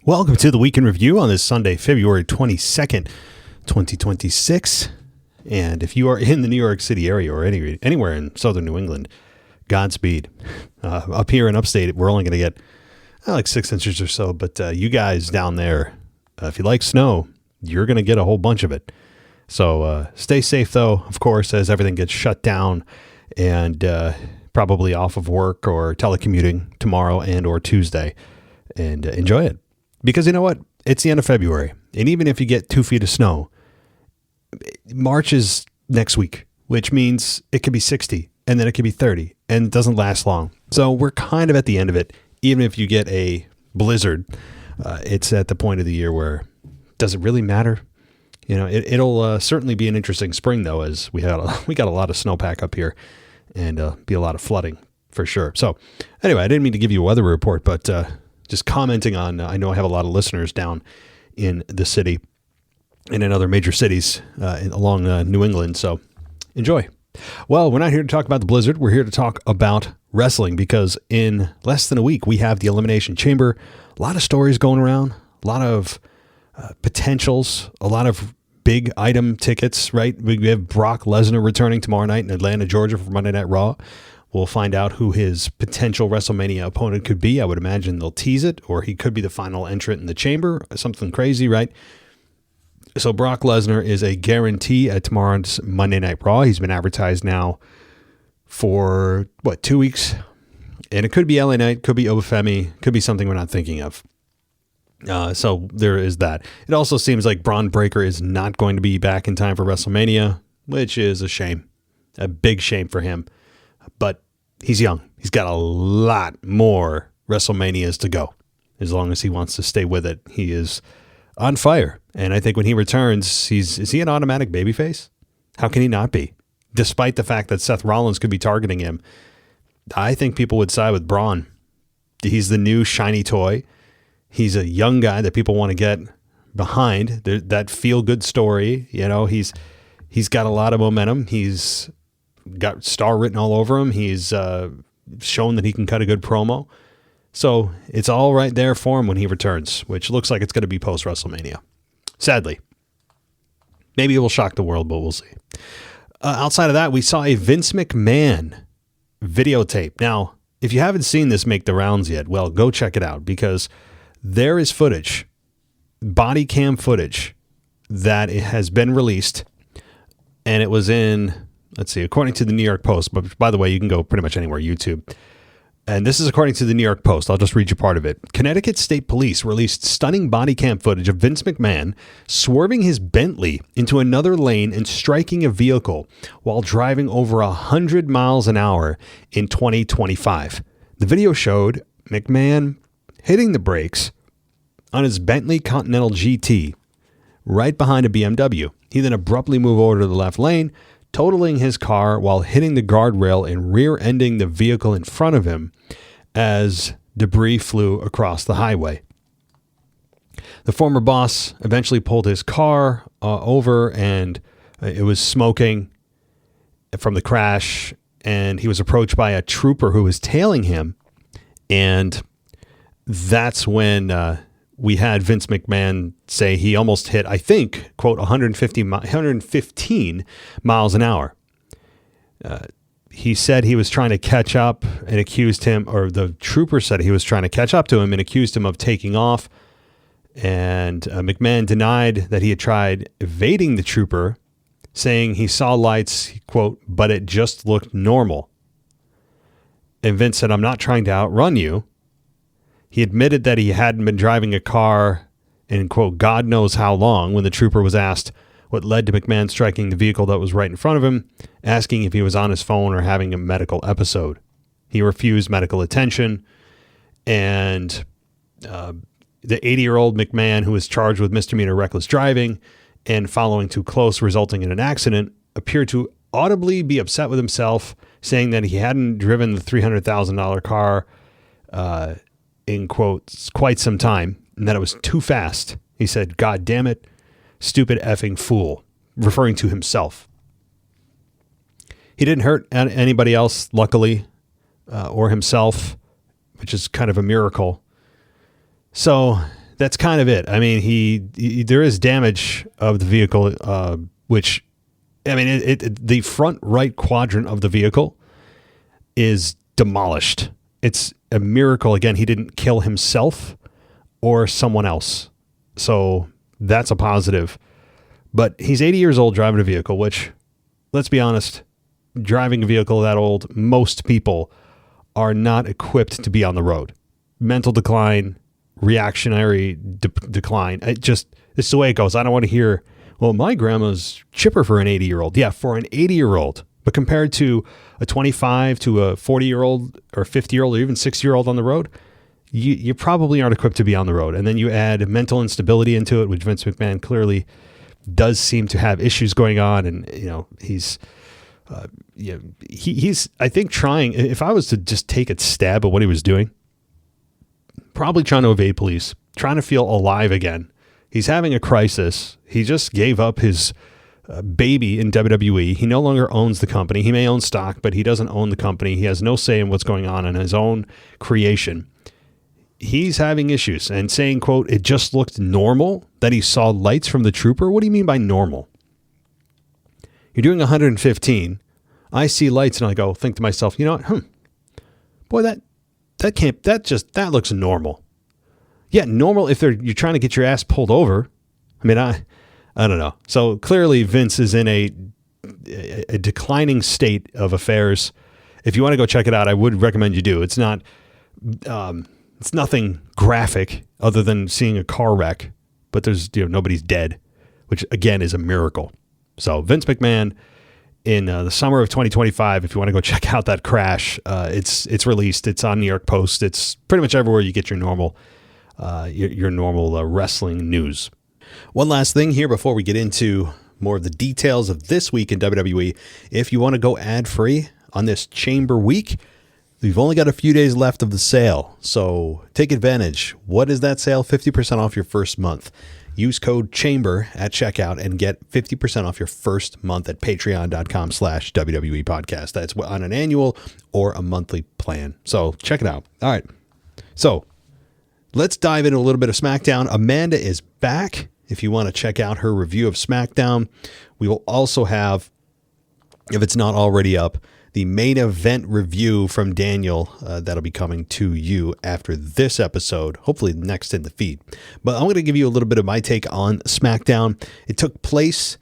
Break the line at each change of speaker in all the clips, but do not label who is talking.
Welcome to the Week in Review on this Sunday, February 22nd, 2026. And if you are in the New York City area or anywhere in southern New England, Godspeed. Up here in upstate, we're only going to get like 6 inches or so. But you guys down there, if you like snow, you're going to get a whole bunch of it. So stay safe, though, of course, as everything gets shut down and probably off of work or telecommuting tomorrow and or Tuesday. And enjoy it. Because you know what? It's the end of February. And even if you get 2 feet of snow, March is next week, which means it could be 60 and then it could be 30 and it doesn't last long. So we're kind of at the end of it. Even if you get a blizzard, it's at the point of the year where does it really matter? You know, it'll certainly be an interesting spring, though, as we got a lot of snowpack up here and be a lot of flooding for sure. So anyway, I didn't mean to give you a weather report, but just commenting on, I know I have a lot of listeners down in the city and in other major cities along New England. So enjoy. Well, we're not here to talk about the blizzard. We're here to talk about wrestling because in less than a week, we have the Elimination Chamber. A lot of stories going around, a lot of potentials, a lot of big item tickets, right? We have Brock Lesnar returning tomorrow night in Atlanta, Georgia for Monday Night Raw. We'll find out who his potential WrestleMania opponent could be. I would imagine they'll tease it, or he could be the final entrant in the chamber, something crazy, right? So Brock Lesnar is a guarantee at tomorrow's Monday Night Raw. He's been advertised now for, 2 weeks? And it could be LA Knight, could be Obafemi, could be something we're not thinking of. So there is that. It also seems like Braun Breaker is not going to be back in time for WrestleMania, which is a shame. A big shame for him. But he's young. He's got a lot more WrestleManias to go. As long as he wants to stay with it, he is on fire. And I think when he returns, is he an automatic babyface? How can he not be? Despite the fact that Seth Rollins could be targeting him, I think people would side with Braun. He's the new shiny toy. He's a young guy that people want to get behind. That feel-good story. You know, he's got a lot of momentum. He's got star written all over him. He's shown that he can cut a good promo. So it's all right there for him when he returns, which looks like it's going to be post-WrestleMania. Sadly. Maybe it will shock the world, but we'll see. Outside of that, we saw a Vince McMahon videotape. Now, if you haven't seen this make the rounds yet, well, go check it out because there is footage, body cam footage, that it has been released, and it was in, let's see, according to the New York Post, but by the way, you can go pretty much anywhere, YouTube. And this is according to the New York Post. I'll just read you part of it. Connecticut State Police released stunning body cam footage of Vince McMahon swerving his Bentley into another lane and striking a vehicle while driving over 100 miles an hour in 2025. The video showed McMahon hitting the brakes on his Bentley Continental GT right behind a BMW. He then abruptly moved over to the left lane, totaling his car while hitting the guardrail and rear-ending the vehicle in front of him as debris flew across the highway. The former boss eventually pulled his car over, and it was smoking from the crash, and he was approached by a trooper who was tailing him, and that's when we had Vince McMahon say he almost hit, I think, quote, 115 miles an hour. He said he was trying to catch up and accused him, or the trooper said he was trying to catch up to him and accused him of taking off. And McMahon denied that he had tried evading the trooper, saying he saw lights, quote, but it just looked normal. And Vince said, "I'm not trying to outrun you." He admitted that he hadn't been driving a car in, quote, God knows how long when the trooper was asked what led to McMahon striking the vehicle that was right in front of him, asking if he was on his phone or having a medical episode. He refused medical attention, and the 80-year-old McMahon, who was charged with misdemeanor reckless driving and following too close, resulting in an accident, appeared to audibly be upset with himself, saying that he hadn't driven the $300,000 car in quotes, quite some time, and that it was too fast. He said, "God damn it, stupid effing fool," referring to himself. He didn't hurt anybody else, luckily, or himself, which is kind of a miracle. So that's kind of it. I mean, he there is damage of the vehicle, which, I mean, the front right quadrant of the vehicle is demolished. It's a miracle. Again, he didn't kill himself or someone else. So that's a positive. But he's 80 years old driving a vehicle, which, let's be honest, driving a vehicle that old, most people are not equipped to be on the road. Mental decline, reactionary decline. This is the way it goes. I don't want to hear, well, my grandma's chipper for an 80-year-old. Yeah, for an 80-year-old. But compared to a 25 to a 40-year-old or 50-year-old or even 60-year-old on the road, you probably aren't equipped to be on the road. And then you add mental instability into it, which Vince McMahon clearly does seem to have issues going on. And, he's I think trying, if I was to just take a stab at what he was doing, probably trying to evade police, trying to feel alive again. He's having a crisis. He just gave up his baby in WWE. He no longer owns the company. He may own stock, but he doesn't own the company. He has no say in what's going on in his own creation. He's having issues and saying, quote, it just looked normal that he saw lights from the trooper. What do you mean by normal? You're doing 115. I see lights and I go, think to myself, you know what? Boy, that looks normal. Yeah, normal if you're trying to get your ass pulled over. I mean, I don't know. So clearly Vince is in a declining state of affairs. If you want to go check it out, I would recommend you do. It's not, it's nothing graphic other than seeing a car wreck, but there's, nobody's dead, which again is a miracle. So Vince McMahon in the summer of 2025, if you want to go check out that crash, it's released. It's on New York Post. It's pretty much everywhere you get your normal wrestling news. One last thing here before we get into more of the details of this week in WWE. If you want to go ad-free on this Chamber Week, we've only got a few days left of the sale, so take advantage. What is that sale? 50% off your first month. Use code CHAMBER at checkout and get 50% off your first month at patreon.com/WWE podcast. That's on an annual or a monthly plan. So check it out. All right. So let's dive into a little bit of SmackDown. Amanda is back. If you want to check out her review of SmackDown, we will also have, if it's not already up, the main event review from Daniel that'll be coming to you after this episode, hopefully next in the feed. But I'm going to give you a little bit of my take on SmackDown. It took place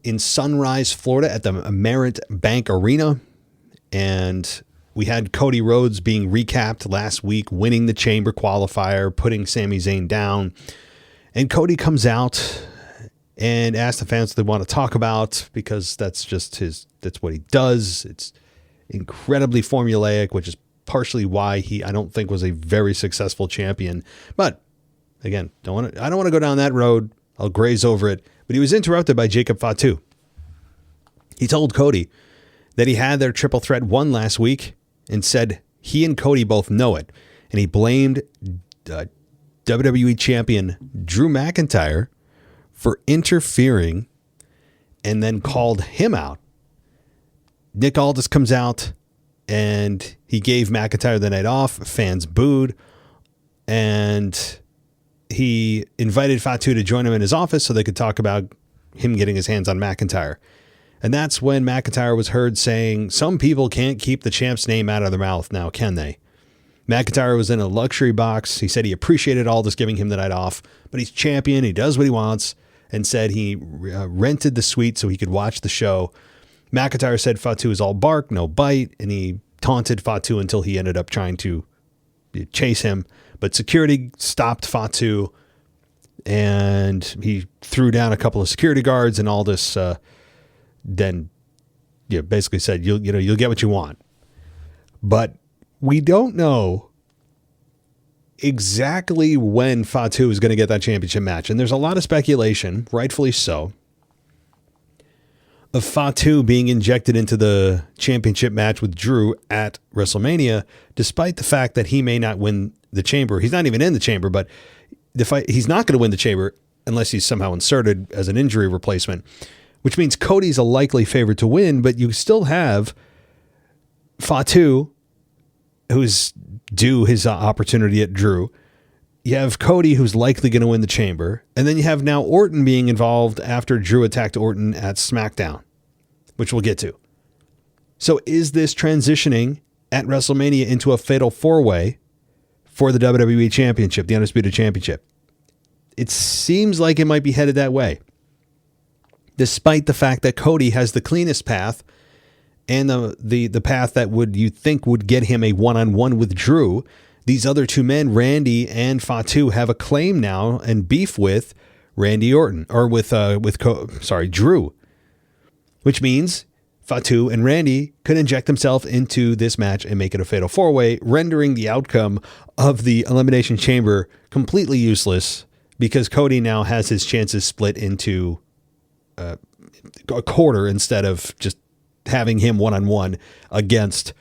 in Sunrise, Florida at the Merritt Bank Arena, and we had Cody Rhodes being recapped last week, winning the Chamber qualifier, putting Sami Zayn down. And Cody comes out and asks the fans what they want to talk about, because that's just that's what he does. It's incredibly formulaic, which is partially why I don't think was a very successful champion. But again, I don't want to go down that road. I'll graze over it. But he was interrupted by Jacob Fatu. He told Cody that he had their triple threat won last week and said he and Cody both know it. And he blamed WWE champion Drew McIntyre for interfering and then called him out. Nick Aldis comes out and he gave McIntyre the night off. Fans booed, and he invited Fatu to join him in his office so they could talk about him getting his hands on McIntyre. And that's when McIntyre was heard saying, some people can't keep the champ's name out of their mouth now, can they? McIntyre was in a luxury box. He said he appreciated Aldis giving him the night off, but he's champion. He does what he wants, and said he rented the suite so he could watch the show. McIntyre said Fatu is all bark, no bite, and he taunted Fatu until he ended up trying to chase him. But security stopped Fatu, and he threw down a couple of security guards, and Aldis then basically said, you'll get what you want. But we don't know exactly when Fatu is going to get that championship match. And there's a lot of speculation, rightfully so, of Fatu being injected into the championship match with Drew at WrestleMania, despite the fact that he may not win the Chamber. He's not even in the Chamber, but he's not going to win the Chamber unless he's somehow inserted as an injury replacement, which means Cody's a likely favorite to win, but you still have Fatu, who's due his opportunity at Drew, you have Cody, who's likely going to win the Chamber. And then you have now Orton being involved after Drew attacked Orton at SmackDown, which we'll get to. So is this transitioning at WrestleMania into a fatal four-way for the WWE Championship, the Undisputed Championship? It seems like it might be headed that way, despite the fact that Cody has the cleanest path and the path that you'd think would get him a one-on-one with Drew. These other two men, Randy and Fatu, have a claim now and beef with Randy Orton, or with Drew, which means Fatu and Randy could inject themselves into this match and make it a fatal four-way, rendering the outcome of the Elimination Chamber completely useless because Cody now has his chances split into a quarter instead of just having him one-on-one against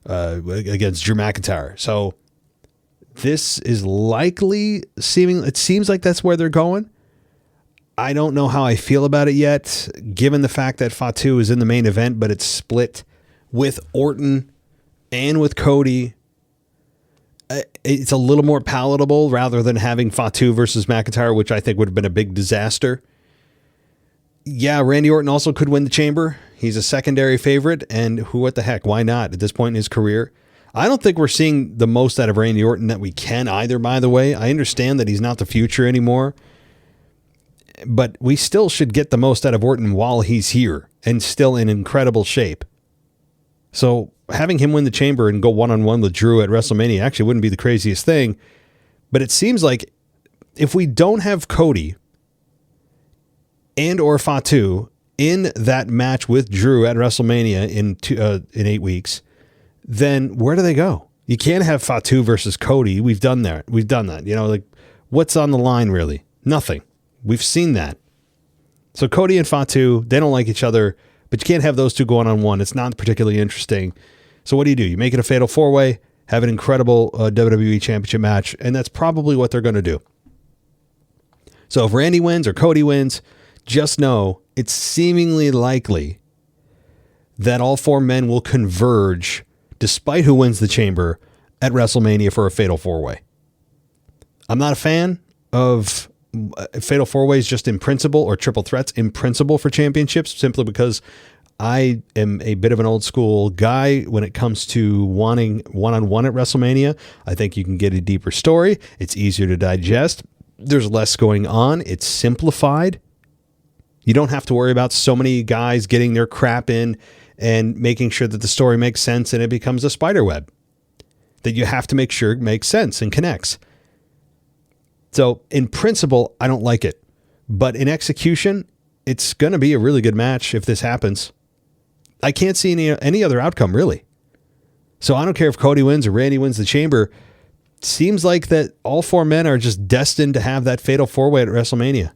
Drew McIntyre. So this is likely it seems like that's where they're going. I don't know how I feel about it yet, given the fact that Fatu is in the main event, but it's split with Orton and with Cody. It's a little more palatable rather than having Fatu versus McIntyre, which I think would have been a big disaster. Yeah, Randy Orton also could win the Chamber. He's a secondary favorite, and what the heck, why not at this point in his career? I don't think we're seeing the most out of Randy Orton that we can either, by the way. I understand that he's not the future anymore, but we still should get the most out of Orton while he's here and still in incredible shape. So having him win the Chamber and go one-on-one with Drew at WrestleMania actually wouldn't be the craziest thing, but it seems like if we don't have Cody and or Fatu in that match with Drew at WrestleMania in 8 weeks, then where do they go? You can't have Fatu versus Cody. We've done that. You know, like, what's on the line really? Nothing. We've seen that. So Cody and Fatu, they don't like each other, but you can't have those two going on one. It's not particularly interesting. So what do? You make it a fatal four-way, have an incredible WWE Championship match, and that's probably what they're going to do. So if Randy wins or Cody wins, just know it's seemingly likely that all four men will converge, despite who wins the Chamber, at WrestleMania for a fatal four-way. I'm not a fan of fatal four-ways just in principle, or triple threats in principle for championships, simply because I am a bit of an old school guy when it comes to wanting one-on-one at WrestleMania. I think you can get a deeper story. It's easier to digest. There's less going on. It's simplified. You don't have to worry about so many guys getting their crap in and making sure that the story makes sense and it becomes a spider web that you have to make sure makes sense and connects. So in principle, I don't like it, but in execution, it's going to be a really good match if this happens. I can't see any other outcome really. So I don't care if Cody wins or Randy wins the Chamber. It seems like that all four men are just destined to have that fatal four-way at WrestleMania.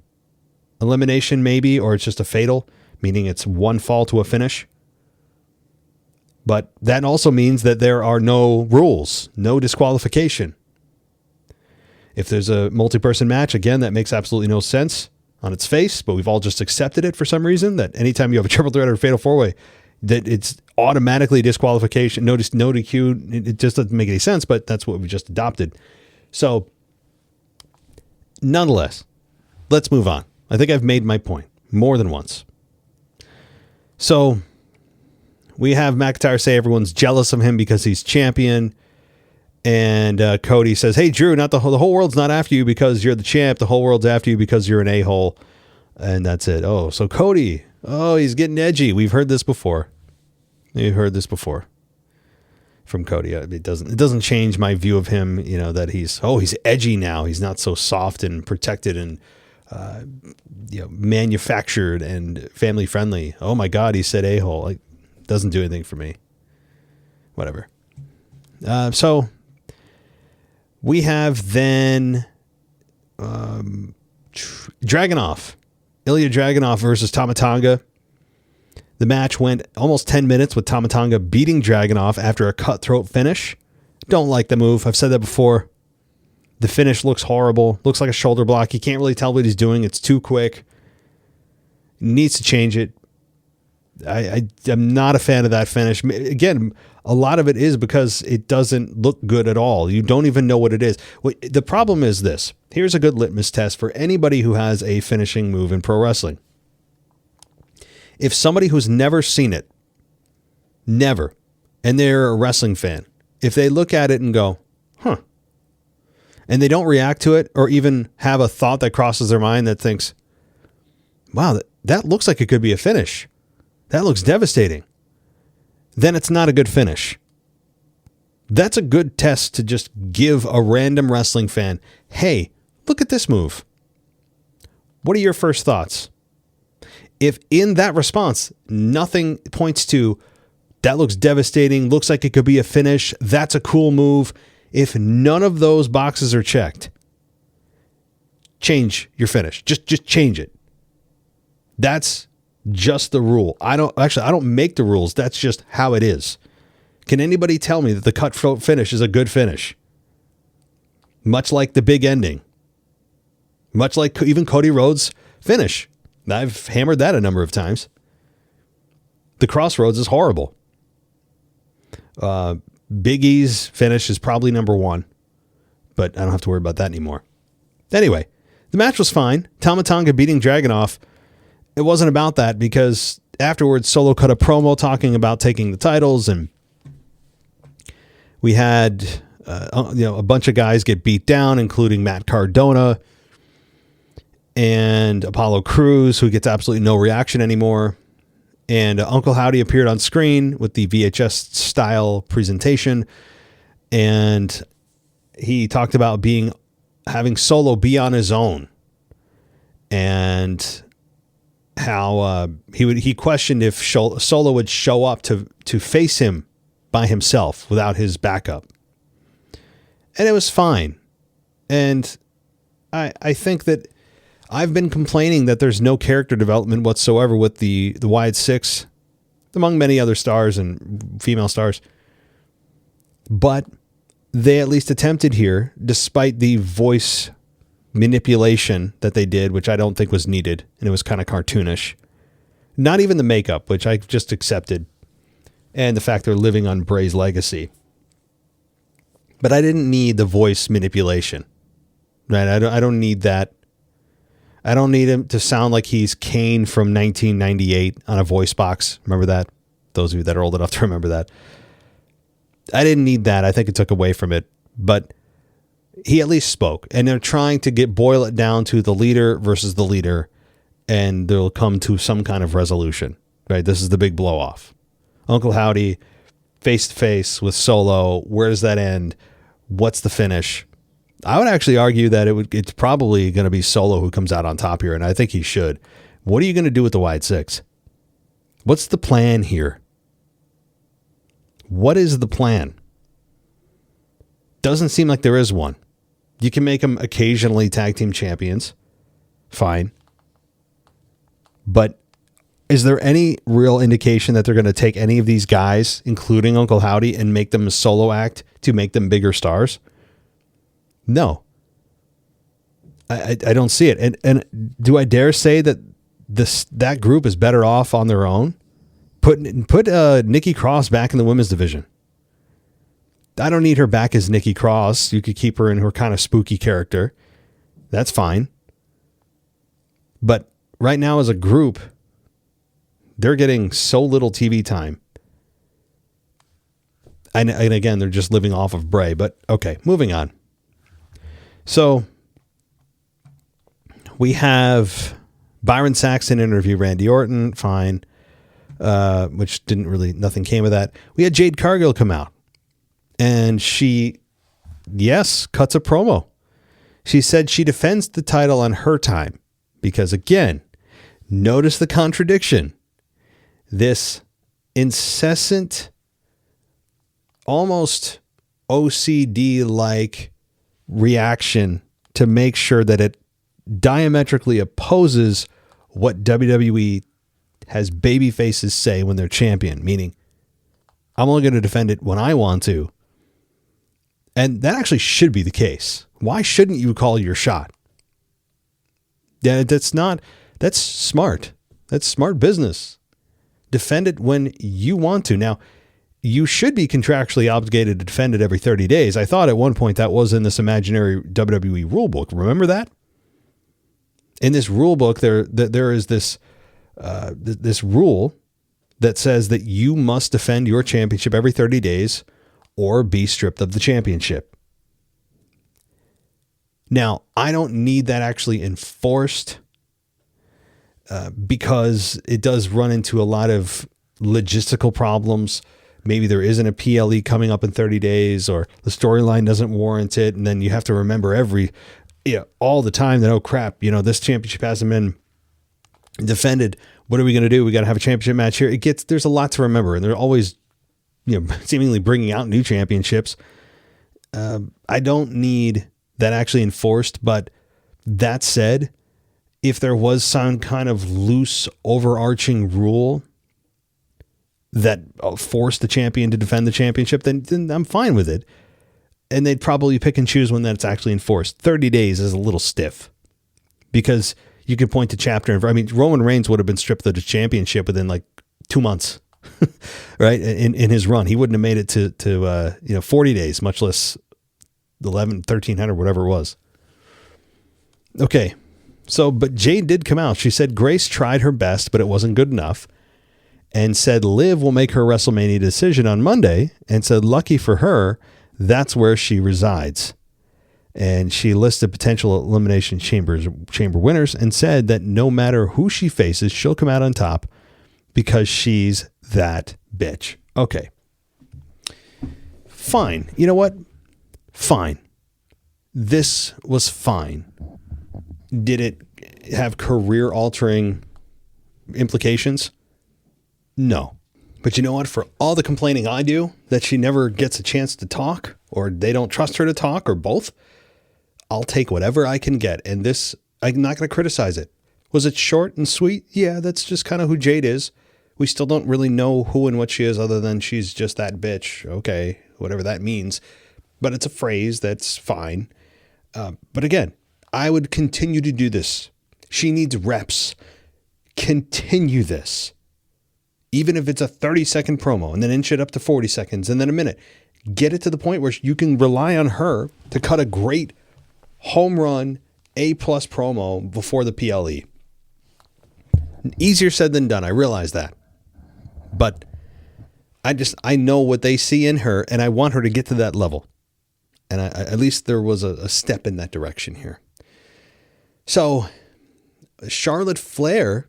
Elimination maybe, or it's just a fatal, meaning it's one fall to a finish. But that also means that there are no rules, no disqualification. If there's a multi-person match, again, that makes absolutely no sense on its face, but we've all just accepted it for some reason, that anytime you have a triple threat or a fatal four-way, that it's automatically disqualification, no DQ. It just doesn't make any sense, but that's what we just adopted. So nonetheless, let's move on. I think I've made my point more than once. So we have McIntyre say everyone's jealous of him because he's champion. And Cody says, hey, Drew, the whole world's not after you because you're the champ. The whole world's after you because you're an a-hole. And that's it. Oh, so Cody, he's getting edgy. We've heard this before. From Cody. It doesn't change my view of him, that he's edgy now. He's not so soft and protected and manufactured and family friendly. Oh my God, he said a-hole. Like, doesn't do anything for me. Whatever. So we have then Dragunov, Ilya Dragunov versus Tama Tonga. The match went almost 10 minutes with Tama Tonga beating Dragunov after a cutthroat finish. Don't like the move. I've said that before. The finish looks horrible. Looks like a shoulder block. You can't really tell what he's doing. It's too quick. Needs to change it. I'm not a fan of that finish. Again, a lot of it is because it doesn't look good at all. You don't even know what it is. The problem is this. Here's a good litmus test for anybody who has a finishing move in pro wrestling. If somebody who's never seen it, never, and they're a wrestling fan, if they look at it and go, huh, and they don't react to it or even have a thought that crosses their mind that thinks, wow, that looks like it could be a finish. That looks devastating. Then it's not a good finish. That's a good test to just give a random wrestling fan, hey, look at this move. What are your first thoughts? If in that response, nothing points to, that looks devastating, looks like it could be a finish, that's a cool move. If none of those boxes are checked, change your finish. Just change it. That's just the rule. I don't make the rules. That's just how it is. Can anybody tell me that the cutthroat finish is a good finish? Much like the big ending. Much like even Cody Rhodes' finish. I've hammered that a number of times. The Crossroads is horrible. Big E's finish is probably number one, but I don't have to worry about that anymore. Anyway, the match was fine. Tama Tonga beating Dragunov. It wasn't about that because afterwards Solo cut a promo talking about taking the titles, and we had a bunch of guys get beat down, including Matt Cardona and Apollo Crews, who gets absolutely no reaction anymore. And Uncle Howdy appeared on screen with the VHS style presentation, and he talked about having Solo be on his own, and how he questioned if Solo would show up to face him by himself without his backup. And it was fine. And I think that I've been complaining that there's no character development whatsoever with the Wyatt Six, among many other stars and female stars. But they at least attempted here, despite the voice manipulation that they did, which I don't think was needed, and it was kind of cartoonish. Not even the makeup, which I just accepted, and the fact they're living on Bray's legacy. But I didn't need the voice manipulation, right? I don't need that. I don't need him to sound like he's Kane from 1998 on a voice box. Remember that? Those of you that are old enough to remember that. I didn't need that. I think it took away from it, but he at least spoke, and they're trying to boil it down to the leader versus the leader, and they'll come to some kind of resolution, right? This is the big blow off. Uncle Howdy face to face with Solo. Where does that end? What's the finish? I would actually argue that it's probably going to be Solo who comes out on top here, and I think he should. What are you going to do with the Wyatt Six? What's the plan here? What is the plan? Doesn't seem like there is one. You can make them occasionally tag team champions. Fine. But is there any real indication that they're going to take any of these guys, including Uncle Howdy, and make them a solo act to make them bigger stars? No. I don't see it. And do I dare say that that group is better off on their own? Put Nikki Cross back in the women's division. I don't need her back as Nikki Cross. You could keep her in her kind of spooky character. That's fine. But right now as a group, they're getting so little TV time. And again, they're just living off of Bray. But okay, moving on. So we have Byron Saxton interview Randy Orton. Fine. Which nothing came of that. We had Jade Cargill come out. And she, cuts a promo. She said she defends the title on her time. Because again, notice the contradiction. This incessant, almost OCD-like reaction to make sure that it diametrically opposes what WWE has baby faces say when they're champion. Meaning, I'm only going to defend it when I want to. And that actually should be the case. Why shouldn't you call your shot? Yeah, that's smart. That's smart business. defend it when you want to. Now, you should be contractually obligated to defend it every 30 days. I thought at one point that was in this imaginary WWE rulebook. Remember that? In this rulebook, there is this rule that says that you must defend your championship every 30 days or be stripped of the championship. Now, I don't need that actually enforced because it does run into a lot of logistical problems. Maybe there isn't a PLE coming up in 30 days or the storyline doesn't warrant it. And then you have to remember all the time that, oh crap, this championship hasn't been defended. What are we going to do? We got to have a championship match here. There's a lot to remember, and they're always, seemingly bringing out new championships. I don't need that actually enforced, but that said, if there was some kind of loose overarching rule that forced the champion to defend the championship, then I'm fine with it. And they'd probably pick and choose when that's actually enforced. 30 days is a little stiff because you could point to chapter. Roman Reigns would have been stripped of the championship within like 2 months, right? In his run, he wouldn't have made it to 40 days, much less 1300, whatever it was. Okay. So, but Jade did come out. She said Grace tried her best, but it wasn't good enough, and said Liv will make her WrestleMania decision on Monday, and said lucky for her, that's where she resides. And she listed potential elimination chamber winners and said that no matter who she faces, she'll come out on top because she's that bitch. Okay. Fine. You know what? Fine. This was fine. Did it have career-altering implications? No. But you know what? For all the complaining I do that she never gets a chance to talk, or they don't trust her to talk, or both, I'll take whatever I can get. And this, I'm not going to criticize it. Was it short and sweet? Yeah, that's just kind of who Jade is. We still don't really know who and what she is other than she's just that bitch. Okay, whatever that means. But it's a phrase that's fine. But again, I would continue to do this. She needs reps. Continue this. Even if it's a 30-second promo and then inch it up to 40 seconds and then a minute. Get it to the point where you can rely on her to cut a great home run A+ promo before the PLE. Easier said than done. I realize that. But I know what they see in her, and I want her to get to that level. And at least there was a step in that direction here. So Charlotte Flair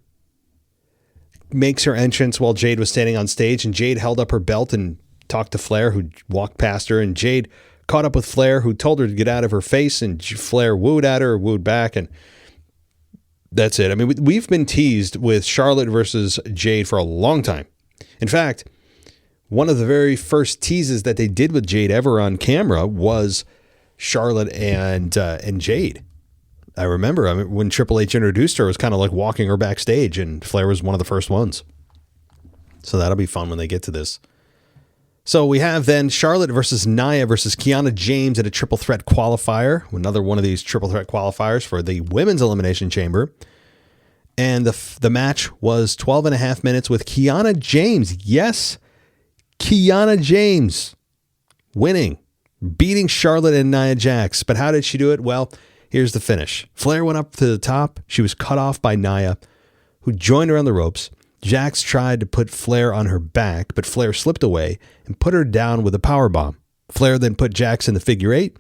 makes her entrance while Jade was standing on stage, and Jade held up her belt and talked to Flair, who walked past her, and Jade caught up with Flair, who told her to get out of her face, and Flair wooed at her, wooed back, and that's it. I mean, we've been teased with Charlotte versus Jade for a long time. In fact, one of the very first teases that they did with Jade ever on camera was Charlotte and Jade. I remember when Triple H introduced her, it was kind of like walking her backstage, and Flair was one of the first ones. So that'll be fun when they get to this. So we have then Charlotte versus Nia versus Kiana James at a triple threat qualifier. Another one of these triple threat qualifiers for the Women's Elimination Chamber. And the match was 12 and a half minutes with Kiana James. Yes, Kiana James winning, beating Charlotte and Nia Jax. But how did she do it? Well, here's the finish. Flair went up to the top. She was cut off by Nia, who joined her on the ropes. Jax tried to put Flair on her back, but Flair slipped away and put her down with a powerbomb. Flair then put Jax in the figure eight.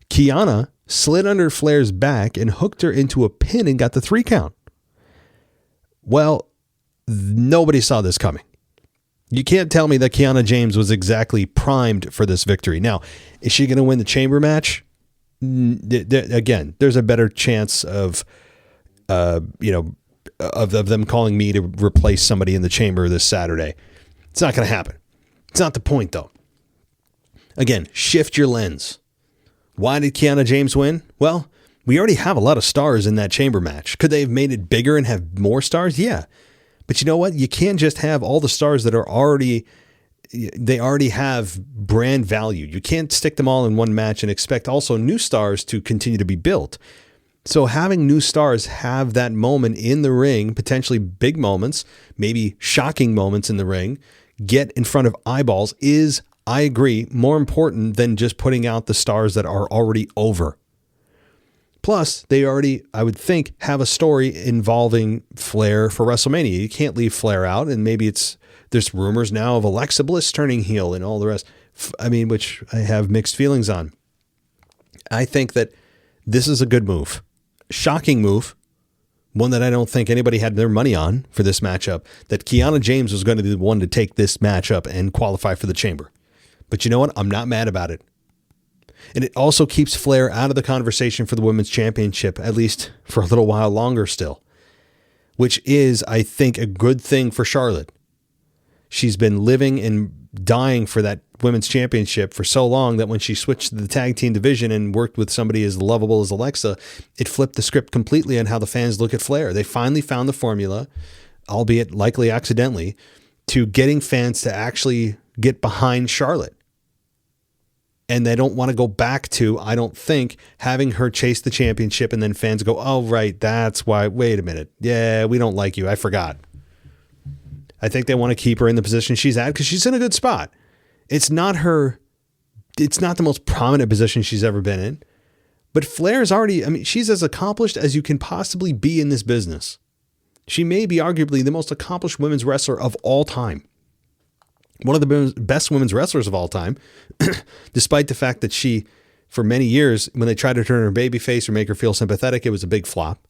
Kiana slid under Flair's back and hooked her into a pin and got the 3 count. Well, nobody saw this coming. You can't tell me that Kiana James was exactly primed for this victory. Now, is she going to win the chamber match? Again, there's a better chance of them calling me to replace somebody in the chamber this Saturday. It's not going to happen. It's not the point, though. Again, shift your lens. Why did Kiana James win? Well, we already have a lot of stars in that chamber match. Could they have made it bigger and have more stars? Yeah. But you know what? You can't just have all the stars that are already have brand value. You can't stick them all in one match and expect also new stars to continue to be built. So having new stars have that moment in the ring, potentially big moments, maybe shocking moments in the ring, get in front of eyeballs is, I agree, more important than just putting out the stars that are already over. Plus, they already, I would think, have a story involving Flair for WrestleMania. You can't leave Flair out, and maybe there's rumors now of Alexa Bliss turning heel and all the rest. I mean, which I have mixed feelings on. I think that this is a good move. Shocking move. One that I don't think anybody had their money on for this matchup. That Kiana James was going to be the one to take this matchup and qualify for the Chamber. But you know what? I'm not mad about it. And it also keeps Flair out of the conversation for the Women's Championship, at least for a little while longer still. Which is, I think, a good thing for Charlotte. She's been living and dying for that Women's Championship for so long that when she switched to the tag team division and worked with somebody as lovable as Alexa, it flipped the script completely on how the fans look at Flair. They finally found the formula, albeit likely accidentally, to getting fans to actually get behind Charlotte. And they don't want to go back to, I don't think, having her chase the championship and then fans go, oh, right, that's why, wait a minute. Yeah, we don't like you. I forgot. I think they want to keep her in the position she's at because she's in a good spot. It's not the most prominent position she's ever been in. But Flair's already, I mean, she's as accomplished as you can possibly be in this business. She may be arguably the most accomplished women's wrestler of all time. One of the best women's wrestlers of all time, despite the fact that she, for many years, when they tried to turn her babyface or make her feel sympathetic, it was a big flop.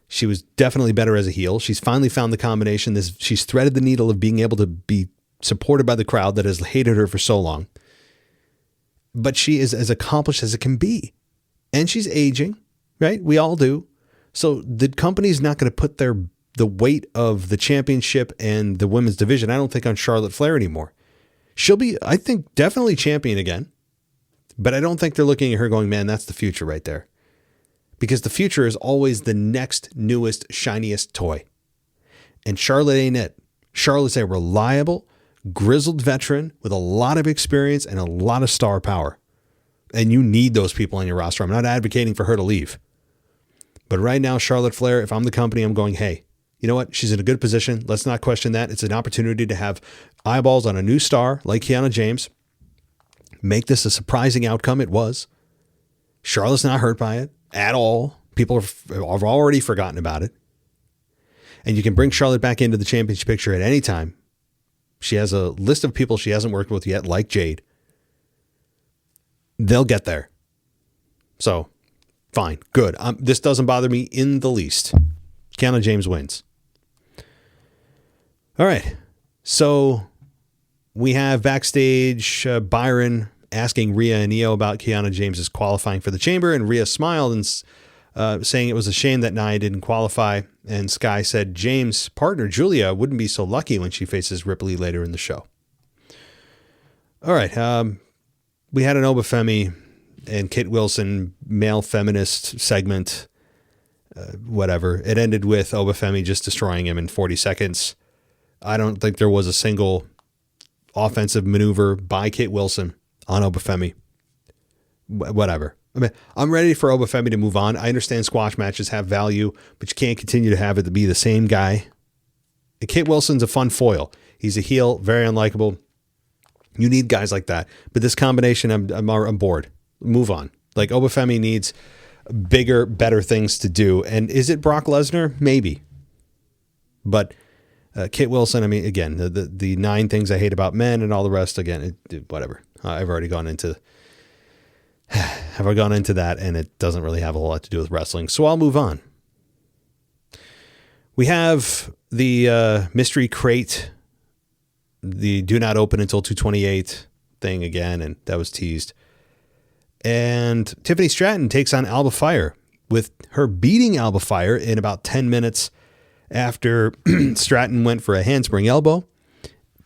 She was definitely better as a heel. She's finally found the combination. She's threaded the needle of being able to be supported by the crowd that has hated her for so long. But she is as accomplished as it can be. And she's aging, right? We all do. So the company's not going to put the weight of the championship and the women's division, I don't think, on Charlotte Flair anymore. She'll be, I think, definitely champion again. But I don't think they're looking at her going, man, that's the future right there. Because the future is always the next, newest, shiniest toy. And Charlotte ain't it. Charlotte's a reliable, grizzled veteran with a lot of experience and a lot of star power. And you need those people on your roster. I'm not advocating for her to leave. But right now, Charlotte Flair, if I'm the company, I'm going, hey, you know what? She's in a good position. Let's not question that. It's an opportunity to have eyeballs on a new star like Kiana James. Make this a surprising outcome. It was. Charlotte's not hurt by it at all. People have already forgotten about it. And you can bring Charlotte back into the championship picture at any time. She has a list of people she hasn't worked with yet, like Jade. They'll get there. So, fine. Good. This doesn't bother me in the least. Kiana James wins. All right. So, we have backstage Byron asking Rhea and Io about Kiana James's qualifying for the Chamber, and Rhea smiled and saying it was a shame that Nia didn't qualify. And Sky said James' partner Julia wouldn't be so lucky when she faces Ripley later in the show. All right. We had an Obafemi and Kit Wilson male feminist segment. Whatever. It ended with Obafemi just destroying him in 40 seconds. I don't think there was a single offensive maneuver by Kit Wilson on Obafemi. Whatever. I mean, I'm ready for Obafemi to move on. I understand squash matches have value, but you can't continue to have it to be the same guy. And Kit Wilson's a fun foil. He's a heel, very unlikable. You need guys like that. But this combination, I'm bored. Move on. Like, Obafemi needs bigger, better things to do. And is it Brock Lesnar? Maybe. But Kit Wilson, I mean, again, the 9 things I hate about men and all the rest, again, whatever. I've already gone into that, and it doesn't really have a whole lot to do with wrestling. So I'll move on. We have the mystery crate, the do not open until 228 thing again, and that was teased. And Tiffany Stratton takes on Alba Fire, with her beating Alba Fire in about 10 minutes after Stratton went for a handspring elbow.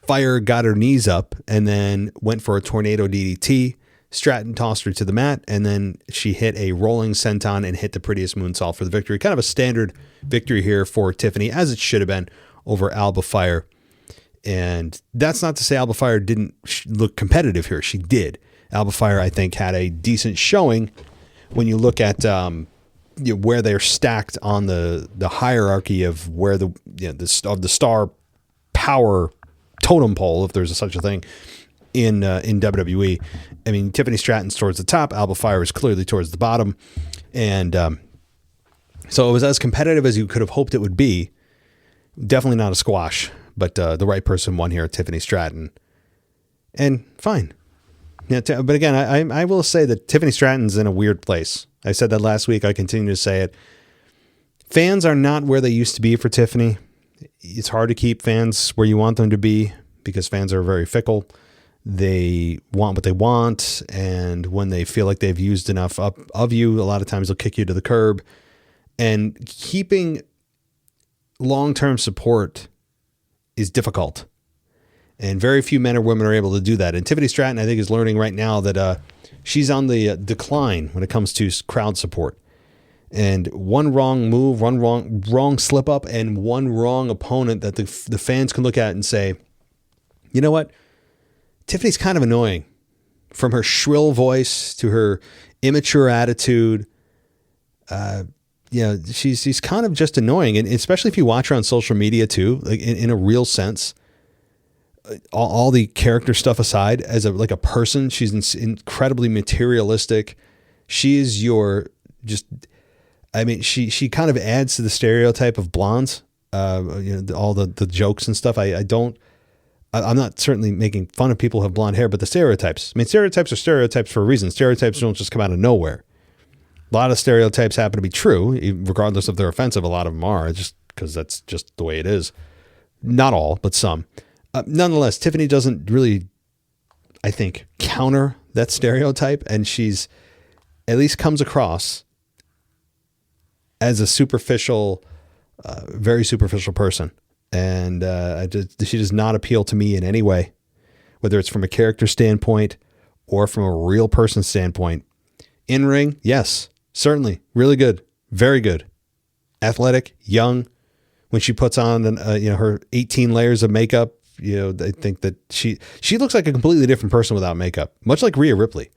Fire got her knees up and then went for a tornado DDT. Stratton tossed her to the mat, and then she hit a rolling senton and hit the prettiest moonsault for the victory. Kind of a standard victory here for Tiffany, as it should have been, over Alba Fire. And that's not to say Alba Fire didn't look competitive here. She did. Alba Fire, I think, had a decent showing when you look at where they're stacked on the hierarchy of where the star power totem pole, if there's such a thing, in WWE. I mean, Tiffany Stratton's towards the top. Alba Fyre is clearly towards the bottom. And so it was as competitive as you could have hoped it would be. Definitely not a squash, but the right person won here, Tiffany Stratton. And fine. Yeah, but again, I will say that Tiffany Stratton's in a weird place. I said that last week. I continue to say it. Fans are not where they used to be for Tiffany. It's hard to keep fans where you want them to be because fans are very fickle. They want what they want, and when they feel like they've used enough up of you, a lot of times they'll kick you to the curb. And keeping long-term support is difficult. And very few men or women are able to do that. And Tiffany Stratton, I think, is learning right now that she's on the decline when it comes to crowd support. And one wrong move, one wrong slip up, and one wrong opponent that the fans can look at and say, you know what? Tiffany's kind of annoying. From her shrill voice to her immature attitude, she's kind of just annoying. And especially if you watch her on social media too, like in a real sense, all the character stuff aside, as a person, she's incredibly materialistic. She is she kind of adds to the stereotype of blondes. All the jokes and stuff. I'm not certainly making fun of people who have blonde hair, but the stereotypes. I mean, stereotypes are stereotypes for a reason. Stereotypes don't just come out of nowhere. A lot of stereotypes happen to be true, regardless if they're offensive. A lot of them are, just because that's just the way it is. Not all, but some. Nonetheless, Tiffany doesn't really, I think, counter that stereotype, and she's at least comes across as a superficial, very superficial person. And she does not appeal to me in any way, whether it's from a character standpoint or from a real person standpoint. In ring, yes, certainly, really good, very good, athletic, young. When she puts on her 18 layers of makeup, I think that she looks like a completely different person without makeup, much like Rhea Ripley.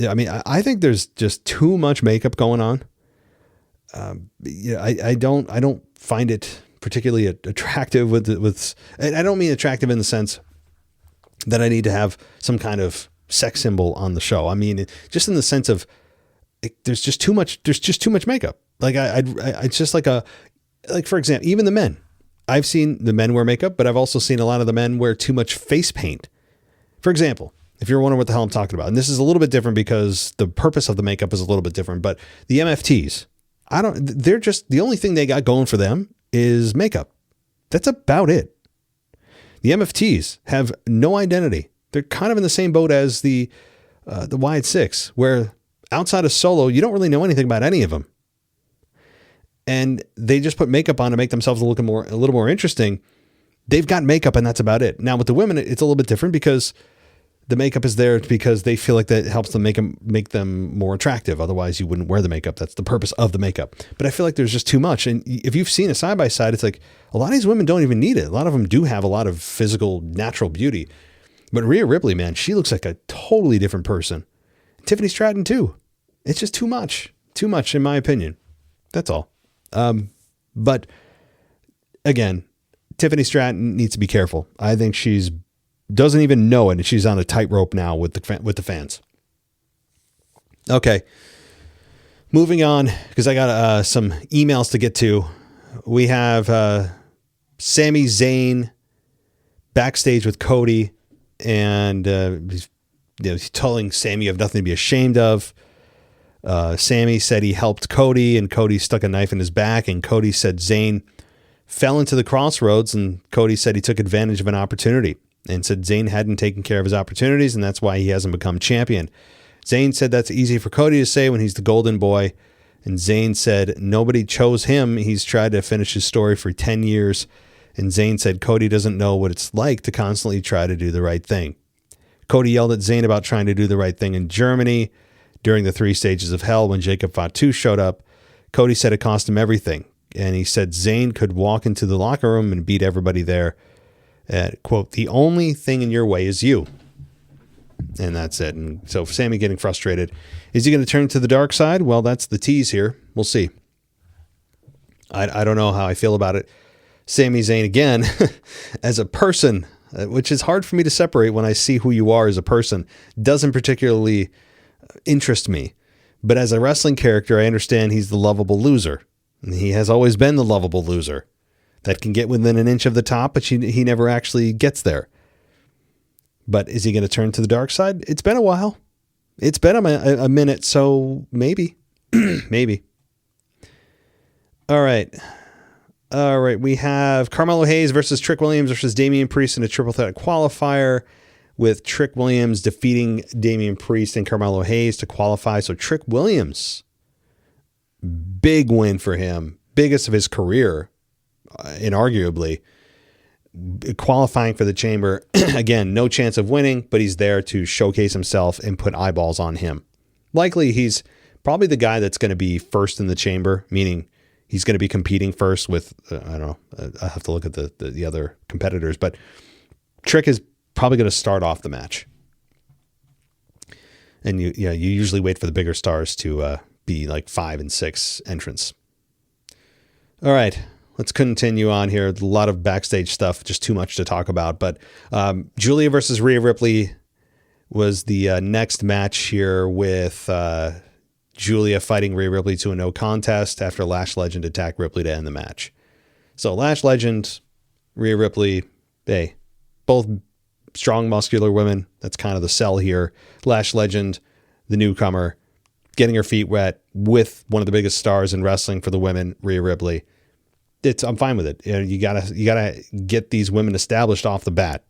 I mean, I think there's just too much makeup going on. I don't find it particularly attractive and I don't mean attractive in the sense that I need to have some kind of sex symbol on the show. I mean, just in the sense of there's just too much makeup. Like it's just like for example, even the men. I've seen the men wear makeup, but I've also seen a lot of the men wear too much face paint. For example, if you're wondering what the hell I'm talking about, and this is a little bit different because the purpose of the makeup is a little bit different, but the MFTs, they're just, the only thing they got going for them is makeup. That's about it. The MFTs have no identity. They're kind of in the same boat as the Wyatt Six, where outside of Solo, you don't really know anything about any of them. And they just put makeup on to make themselves a little more interesting. They've got makeup and that's about it. Now with the women, it's a little bit different because the makeup is there because they feel like that helps them make them more attractive. Otherwise you wouldn't wear the makeup. That's the purpose of the makeup. But I feel like there's just too much. And if you've seen a side by side, it's like a lot of these women don't even need it. A lot of them do have a lot of physical, natural beauty. But Rhea Ripley, man, she looks like a totally different person. Tiffany Stratton too. It's just too much in my opinion. That's all. But again, Tiffany Stratton needs to be careful. I think doesn't even know it, and she's on a tightrope now with the fans. Okay, moving on because I got some emails to get to. We have Sami Zayn backstage with Cody, and he's telling Sami you have nothing to be ashamed of. Sami said he helped Cody, and Cody stuck a knife in his back, and Cody said Zayn fell into the crossroads, and Cody said he took advantage of an opportunity and said Zayn hadn't taken care of his opportunities, and that's why he hasn't become champion. Zayn said that's easy for Cody to say when he's the golden boy, and Zayn said nobody chose him. He's tried to finish his story for 10 years, and Zayn said Cody doesn't know what it's like to constantly try to do the right thing. Cody yelled at Zayn about trying to do the right thing in Germany during the 3 stages of hell when Jacob Fatu showed up. Cody said it cost him everything. And he said Zayn could walk into the locker room and beat everybody there. Quote, the only thing in your way is you. and that's it. And so Sami getting frustrated. Is he going to turn to the dark side? Well, that's the tease here. We'll see. I don't know how I feel about it. Sami Zayn, again, as a person, which is hard for me to separate when I see who you are as a person, doesn't particularly interest me. But as a wrestling character, I understand he's the lovable loser. And he has always been the lovable loser that can get within an inch of the top, but he never actually gets there. But is he going to turn to the dark side? It's been a while. It's been a minute, so maybe. Maybe. All right. We have Carmelo Hayes versus Trick Williams versus Damian Priest in a triple threat qualifier, with Trick Williams defeating Damian Priest and Carmelo Hayes to qualify. So Trick Williams, big win for him, biggest of his career, inarguably, qualifying for the Chamber. Again, no chance of winning, but he's there to showcase himself and put eyeballs on him. Likely he's probably the guy that's going to be first in the Chamber, meaning he's going to be competing first with, I don't know, I have to look at the other competitors, but Trick is probably going to start off the match. And you usually wait for the bigger stars to be like 5 and 6 entrants. All right, let's continue on here. A lot of backstage stuff, just too much to talk about. But Julia versus Rhea Ripley was the next match here, with Julia fighting Rhea Ripley to a no contest after Lash Legend attacked Ripley to end the match. So Lash Legend, Rhea Ripley, hey, both strong, muscular women. That's kind of the sell here. Lash Legend, the newcomer, getting her feet wet with one of the biggest stars in wrestling for the women, Rhea Ripley. I'm fine with it. You gotta get these women established off the bat.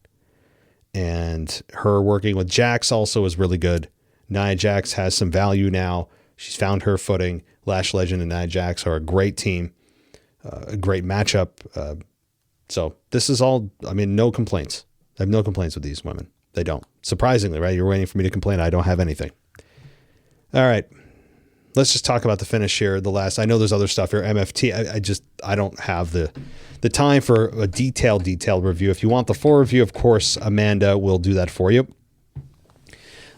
And her working with Jax also is really good. Nia Jax has some value now. She's found her footing. Lash Legend and Nia Jax are a great team, a great matchup. So this is all, no complaints. I have no complaints with these women. They don't. Surprisingly, right? You're waiting for me to complain. I don't have anything. All right. Let's just talk about the finish here. I know there's other stuff here. MFT. I don't have the time for a detailed review. If you want the full review, of course, Amanda will do that for you.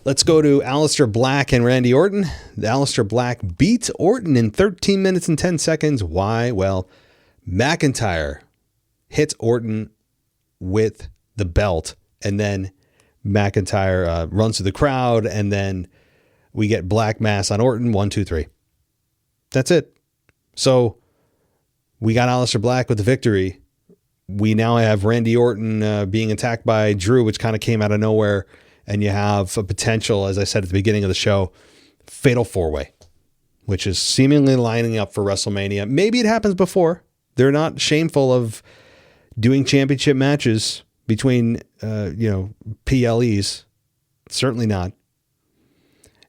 Let's go to Aleister Black and Randy Orton. Aleister Black beat Orton in 13 minutes and 10 seconds. Why? Well, McIntyre hits Orton with the belt, and then McIntyre runs through the crowd, and then we get Black Mass on Orton. 1, 2, 3. That's it. So we got Aleister Black with the victory. We now have Randy Orton being attacked by Drew, which kind of came out of nowhere. And you have a potential, as I said at the beginning of the show, fatal 4-way, which is seemingly lining up for WrestleMania. Maybe it happens before. They're not shameful of doing championship matches between, PLEs. Certainly not.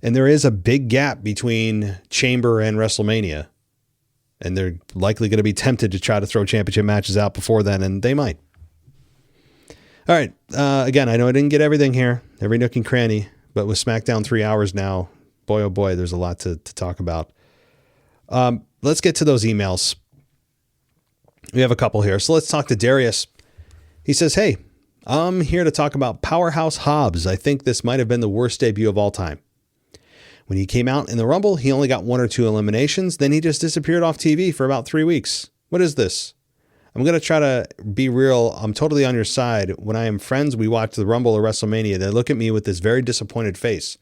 And there is a big gap between Chamber and WrestleMania. And they're likely going to be tempted to try to throw championship matches out before then, and they might. All right. Again, I know I didn't get everything here, every nook and cranny, but with SmackDown 3 hours now, boy, oh boy, there's a lot to talk about. Let's get to those emails. We have a couple here. So let's talk to Darius. He says, hey, I'm here to talk about Powerhouse Hobbs. I think this might have been the worst debut of all time. When he came out in the Rumble, he only got 1 or 2 eliminations. Then he just disappeared off TV for about 3 weeks. What is this? I'm going to try to be real. I'm totally on your side. When I am friends, we watch the Rumble or WrestleMania. They look at me with this very disappointed face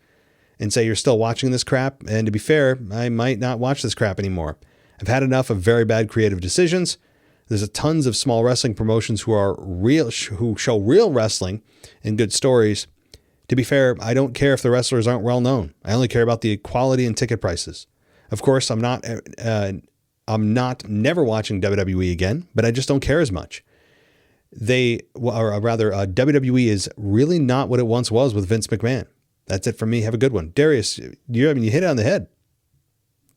and say, you're still watching this crap? And to be fair, I might not watch this crap anymore. I've had enough of very bad creative decisions. There's tons of small wrestling promotions who show real wrestling and good stories. To be fair, I don't care if the wrestlers aren't well known. I only care about the quality and ticket prices. Of course, I'm not never watching WWE again, but I just don't care as much. WWE is really not what it once was with Vince McMahon. That's it for me. Have a good one. Darius, you hit it on the head.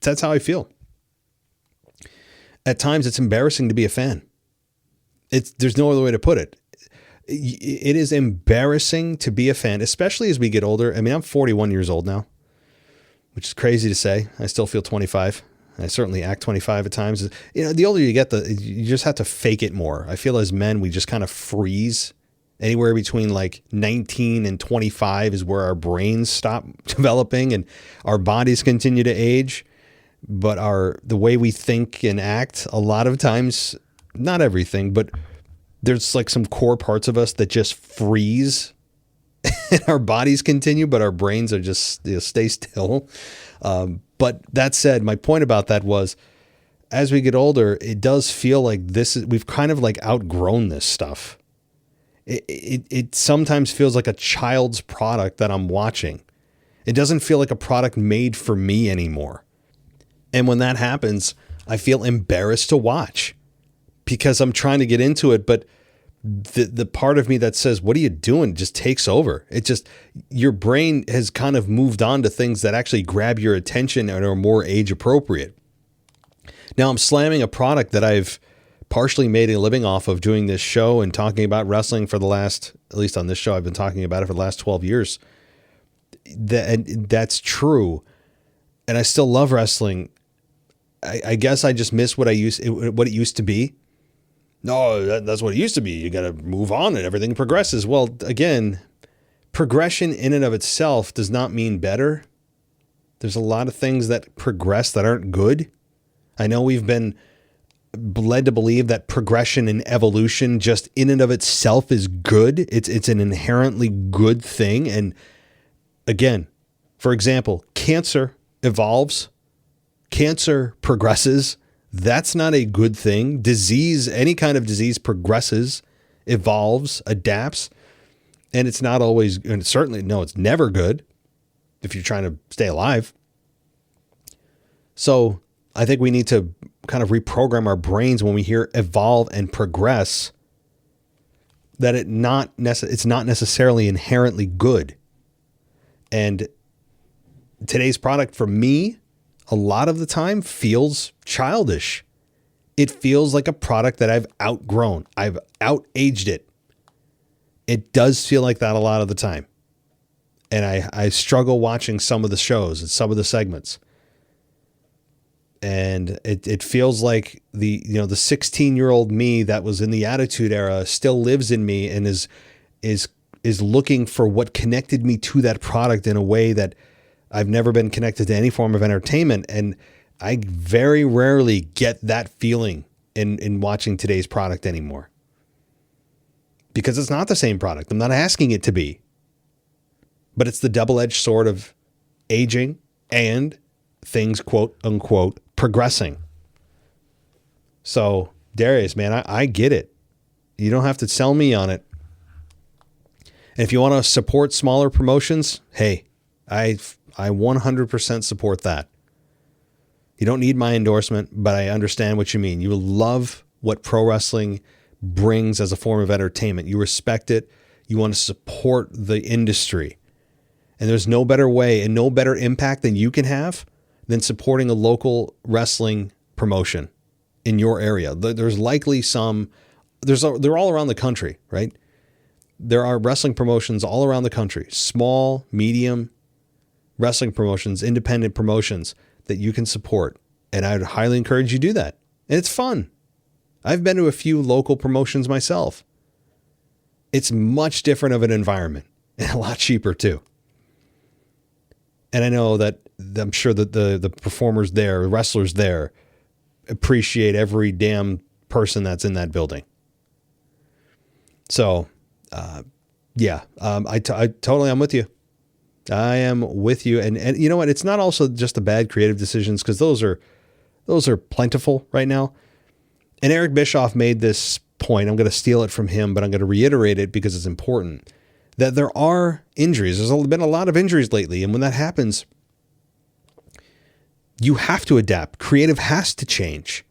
That's how I feel. At times, it's embarrassing to be a fan. There's no other way to put it. It is embarrassing to be a fan, especially as we get older. I'm 41 years old now, which is crazy to say. I still feel 25. I certainly act 25 at times. The older you get, you just have to fake it more. I feel as men, we just kind of freeze Anywhere between like 19 and 25 is where our brains stop developing and our bodies continue to age. But the way we think and act, a lot of times, not everything, but there's like some core parts of us that just freeze and our bodies continue, but our brains are just stay still. But that said, my point about that was, as we get older, it does feel like we've kind of like outgrown this stuff. It sometimes feels like a child's product that I'm watching. It doesn't feel like a product made for me anymore. And when that happens, I feel embarrassed to watch because I'm trying to get into it. But the part of me that says, what are you doing? Just takes over. Your brain has kind of moved on to things that actually grab your attention and are more age appropriate. Now I'm slamming a product that I've partially made a living off of doing this show and talking about wrestling for at least on this show, I've been talking about it for the last 12 years. That's true. And I still love wrestling. I guess I just miss what it used to be. No, that's what it used to be. You got to move on and everything progresses. Well, again, progression in and of itself does not mean better. There's a lot of things that progress that aren't good. I know we've been led to believe that progression and evolution just in and of itself is good. It's an inherently good thing. And again, for example, cancer evolves, cancer progresses. That's not a good thing. Disease, any kind of disease progresses, evolves, adapts. And it's not always, and certainly, no, it's never good if you're trying to stay alive. So I think we need to kind of reprogram our brains when we hear evolve and progress, that it's not necessarily inherently good. And today's product for me, a lot of the time feels childish. It feels like a product that I've outgrown. I've outaged it. It does feel like that a lot of the time. And I struggle watching some of the shows and some of the segments. And it feels like the 16-year-old me that was in the Attitude Era still lives in me and is looking for what connected me to that product in a way that I've never been connected to any form of entertainment. And I very rarely get that feeling in watching today's product anymore. Because it's not the same product. I'm not asking it to be. But it's the double-edged sword of aging and things, quote unquote, progressing. So, Darius, man, I get it. You don't have to sell me on it. And if you want to support smaller promotions, hey, I 100% support that. You don't need my endorsement, but I understand what you mean. You love what pro wrestling brings as a form of entertainment. You respect it. You want to support the industry. And there's no better way and no better impact than you can have than supporting a local wrestling promotion in your area. There's likely they're all around the country, right? There are wrestling promotions all around the country, small, medium wrestling promotions, independent promotions that you can support. And I would highly encourage you to do that. And it's fun. I've been to a few local promotions myself. It's much different of an environment and a lot cheaper too. And I know that I'm sure that the performers there, the wrestlers there, appreciate every damn person that's in that building. So, I totally, I'm with you. I am with you. And you know what? It's not also just the bad creative decisions, because those are plentiful right now. And Eric Bischoff made this point. I'm going to steal it from him, but I'm going to reiterate it because it's important. That there are injuries. There's been a lot of injuries lately. And when that happens, you have to adapt. Creative has to change.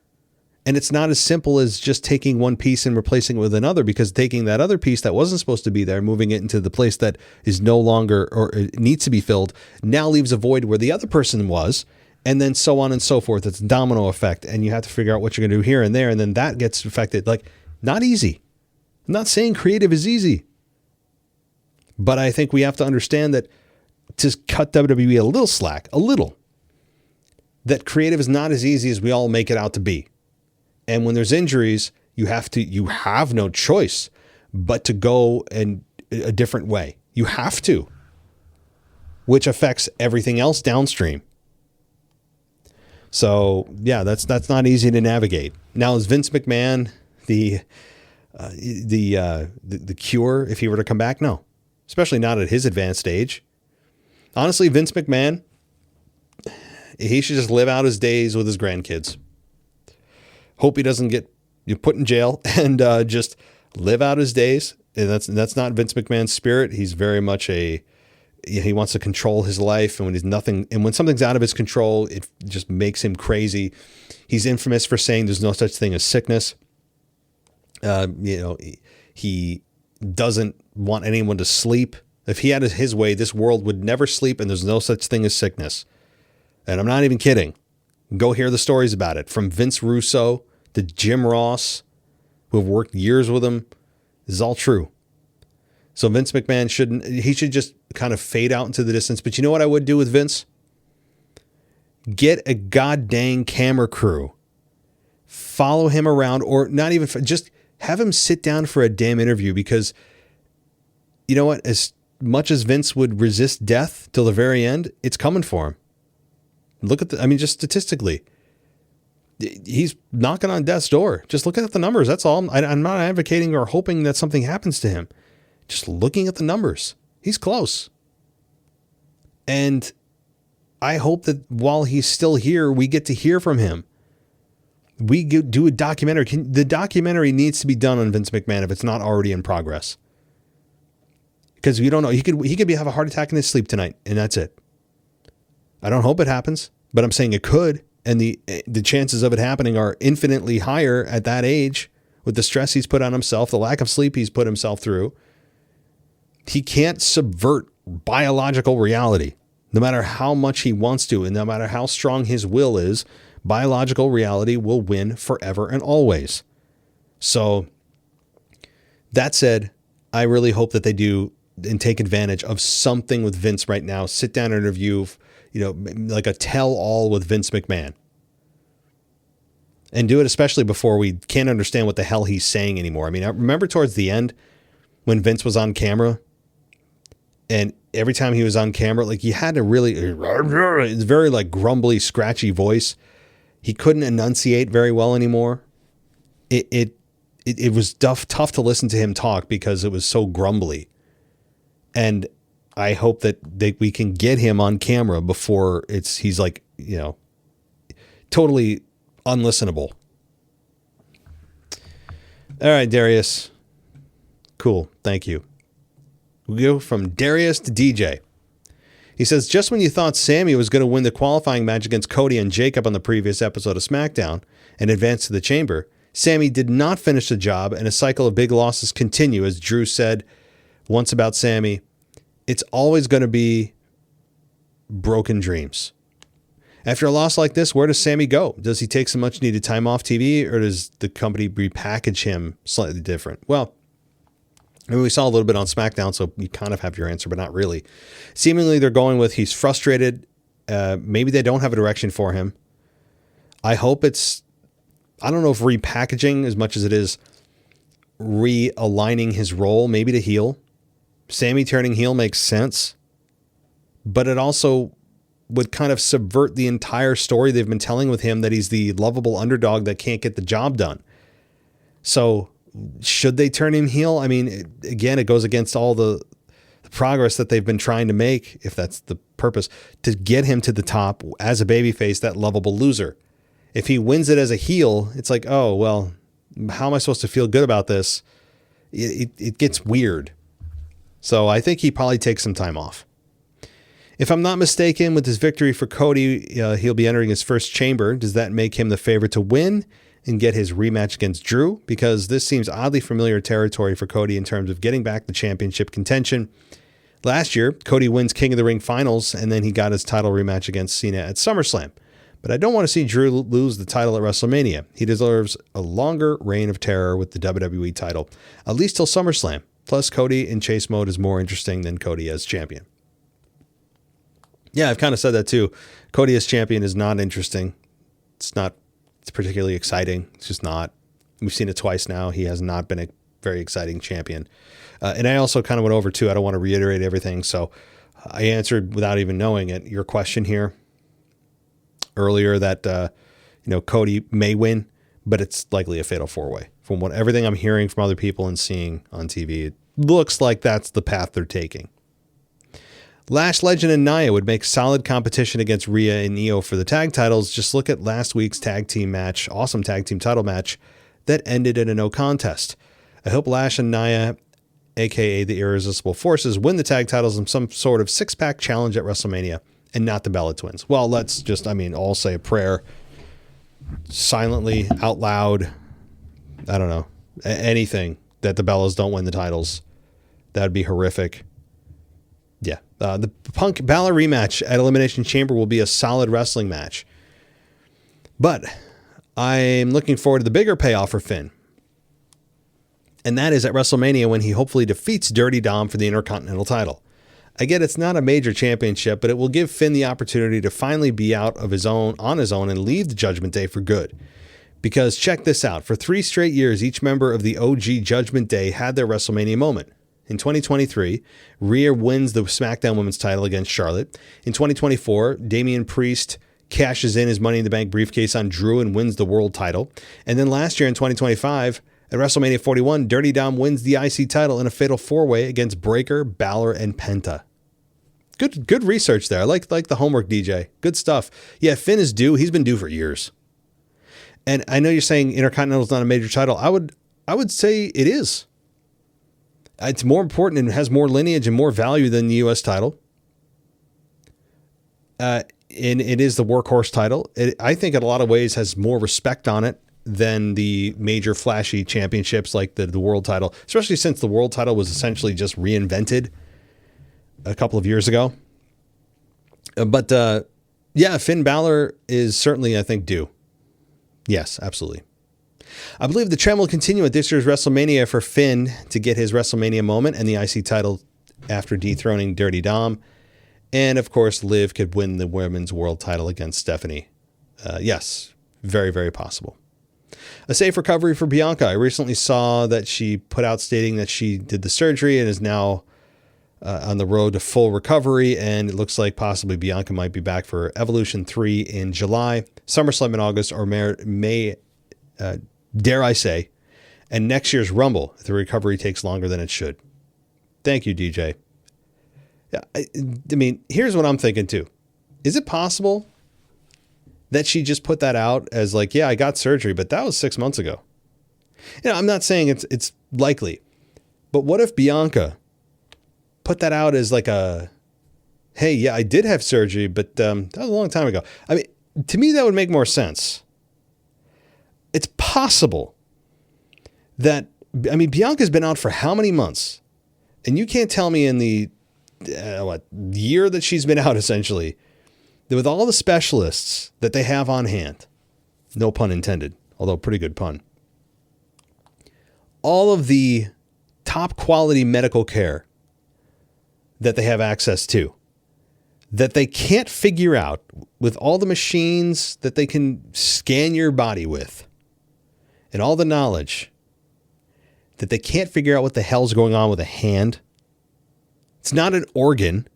And it's not as simple as just taking one piece and replacing it with another, because taking that other piece that wasn't supposed to be there, moving it into the place that is no longer or it needs to be filled, now leaves a void where the other person was, and then so on and so forth. It's a domino effect, and you have to figure out what you're going to do here and there, and then that gets affected. Like, not easy. I'm not saying creative is easy. But I think we have to understand that to cut WWE a little slack, that creative is not as easy as we all make it out to be. And when there's injuries, you have no choice but to go in a different way. You have to, which affects everything else downstream. So yeah, that's not easy to navigate. Now, is Vince McMahon the cure if he were to come back? No, especially not at his advanced age. Honestly, Vince McMahon, he should just live out his days with his grandkids. Hope he doesn't get put in jail and just live out his days. And that's not Vince McMahon's spirit. He's very much he wants to control his life, and when something's out of his control, it just makes him crazy. He's infamous for saying there's no such thing as sickness. He doesn't want anyone to sleep. If he had his way, this world would never sleep, and there's no such thing as sickness. And I'm not even kidding. Go hear the stories about it from Vince Russo to Jim Ross, who have worked years with him. This is all true. So Vince McMahon should just kind of fade out into the distance. But you know what I would do with Vince? Get a goddamn camera crew. Follow him around, or not even, just have him sit down for a damn interview, because you know what? As much as Vince would resist death till the very end, it's coming for him. Look at just statistically, he's knocking on death's door. Just look at the numbers. That's all. I'm not advocating or hoping that something happens to him. Just looking at the numbers, he's close. And I hope that while he's still here, we get to hear from him. We do a documentary. The documentary needs to be done on Vince McMahon if it's not already in progress. Because we don't know. He could have a heart attack in his sleep tonight, and that's it. I don't hope it happens, but I'm saying it could. And the chances of it happening are infinitely higher at that age with the stress he's put on himself, the lack of sleep he's put himself through. He can't subvert biological reality, no matter how much he wants to, and no matter how strong his will is. Biological reality will win forever and always. So that said, I really hope that they do and take advantage of something with Vince right now. Sit down and interview, like a tell-all with Vince McMahon. And do it especially before we can't understand what the hell he's saying anymore. I mean, I remember towards the end when Vince was on camera, and every time he was on camera, like, he had to really, it's very like grumbly, scratchy voice. He couldn't enunciate very well anymore. It was tough to listen to him talk because it was so grumbly. And I hope that we can get him on camera before he's like, totally unlistenable. All right, Darius. Cool. Thank you. We go from Darius to DJ. He says, just when you thought Sammy was going to win the qualifying match against Cody and Jacob on the previous episode of SmackDown and advance to the Chamber, Sammy did not finish the job, and a cycle of big losses continue. As Drew said once about Sammy, it's always going to be broken dreams. After a loss like this, where does Sammy go? Does he take some much needed time off TV, or does the company repackage him slightly different? Well, I mean, we saw a little bit on SmackDown, so you kind of have your answer, but not really. Seemingly, they're going with he's frustrated. Maybe they don't have a direction for him. I hope I don't know if repackaging as much as it is realigning his role, maybe to heel. Sammy turning heel makes sense, but it also would kind of subvert the entire story they've been telling with him, that he's the lovable underdog that can't get the job done. So should they turn him heel? I mean, again, it goes against all the progress that they've been trying to make, if that's the purpose, to get him to the top as a babyface, that lovable loser. If he wins it as a heel, it's like, oh, well, how am I supposed to feel good about this? It gets weird. So I think he probably takes some time off. If I'm not mistaken, with his victory for Cody, he'll be entering his first chamber. Does that make him the favorite to win and get his rematch against Drew? Because this seems oddly familiar territory for Cody in terms of getting back the championship contention. Last year, Cody wins King of the Ring finals, and then he got his title rematch against Cena at SummerSlam. But I don't want to see Drew lose the title at WrestleMania. He deserves a longer reign of terror with the WWE title, at least till SummerSlam. Plus, Cody in chase mode is more interesting than Cody as champion. Yeah, I've kind of said that too. Cody as champion is not interesting. It's particularly exciting. It's just not. We've seen it twice now. He has not been a very exciting champion. And I also kind of went over too. I don't want to reiterate everything. So I answered without even knowing it. Your question here earlier that, Cody may win, but it's likely a fatal 4-way. From everything I'm hearing from other people and seeing on TV, it looks like that's the path they're taking. Lash Legend and Nia would make solid competition against Rhea and Io for the tag titles. Just look at last week's tag team match, awesome tag team title match that ended in a no contest. I hope Lash and Nia, aka the Irresistible Forces, win the tag titles in some sort of 6-pack challenge at WrestleMania and not the Bella Twins. Well, let's just, all say a prayer silently, out loud. I don't know, anything that the Bellas don't win the titles. That'd be horrific. Yeah. The Punk Balor rematch at Elimination Chamber will be a solid wrestling match. But I'm looking forward to the bigger payoff for Finn. And that is at WrestleMania when he hopefully defeats Dirty Dom for the Intercontinental title. I get it's not a major championship, but it will give Finn the opportunity to finally be out of his own on his own and leave the Judgment Day for good. Because check this out. For 3 straight years, each member of the OG Judgment Day had their WrestleMania moment. In 2023, Rhea wins the SmackDown Women's title against Charlotte. In 2024, Damian Priest cashes in his Money in the Bank briefcase on Drew and wins the world title. And then last year in 2025, at WrestleMania 41, Dirty Dom wins the IC title in a fatal 4-way against Breakker, Balor, and Penta. Good research there. I like the homework, DJ. Good stuff. Yeah, Finn is due. He's been due for years. And I know you're saying Intercontinental is not a major title. I would say it is. It's more important and has more lineage and more value than the U.S. title. And it is the workhorse title. I think in a lot of ways has more respect on it than the major flashy championships like the world title, especially since the world title was essentially just reinvented a couple of years ago. But Finn Balor is certainly, I think, due. Yes, absolutely. I believe the trend will continue at this year's WrestleMania for Finn to get his WrestleMania moment and the IC title after dethroning Dirty Dom. And, of course, Liv could win the women's world title against Stephanie. Yes, very, very possible. A safe recovery for Bianca. I recently saw that she put out stating that she did the surgery and is now on the road to full recovery. And it looks like possibly Bianca might be back for Evolution 3 in July, SummerSlam in August, or May, dare I say, and next year's Rumble if the recovery takes longer than it should. Thank you, DJ. I mean, here's what I'm thinking too. Is it possible that she just put that out as like, yeah, I got surgery, but that was 6 months ago? I'm not saying it's likely, but what if Bianca put that out as like a, hey, yeah, I did have surgery, but that was a long time ago. I mean, to me, that would make more sense. It's possible that, Bianca's been out for how many months? And you can't tell me in the year that she's been out, essentially, that with all the specialists that they have on hand, no pun intended, although pretty good pun, all of the top quality medical care that they have access to, that they can't figure out with all the machines that they can scan your body with and all the knowledge, that they can't figure out what the hell's going on with a hand. It's not an organ,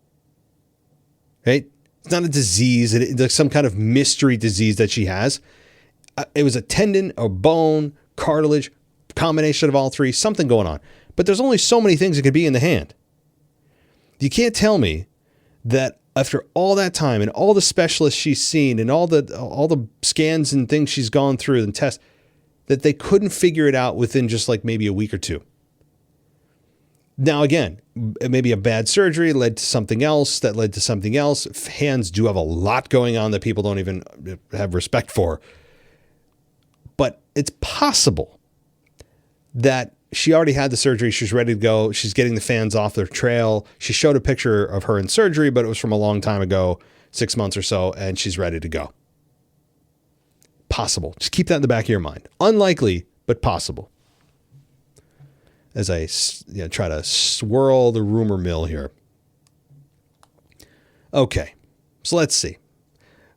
right? It's not a disease. It's like some kind of mystery disease that she has. It was a tendon, a bone, cartilage, combination of all three, something going on. But there's only so many things that could be in the hand. You can't tell me that after all that time and all the specialists she's seen and all the scans and things she's gone through and tests, that they couldn't figure it out within just like maybe a week or two. Now, again, maybe a bad surgery led to something else that led to something else. Hands do have a lot going on that people don't even have respect for. But it's possible that she already had the surgery. She's ready to go. She's getting the fans off their trail. She showed a picture of her in surgery, but it was from a long time ago, 6 months or so, and she's ready to go. Possible. Just keep that in the back of your mind. Unlikely, but possible. As I try to swirl the rumor mill here. Okay, so let's see.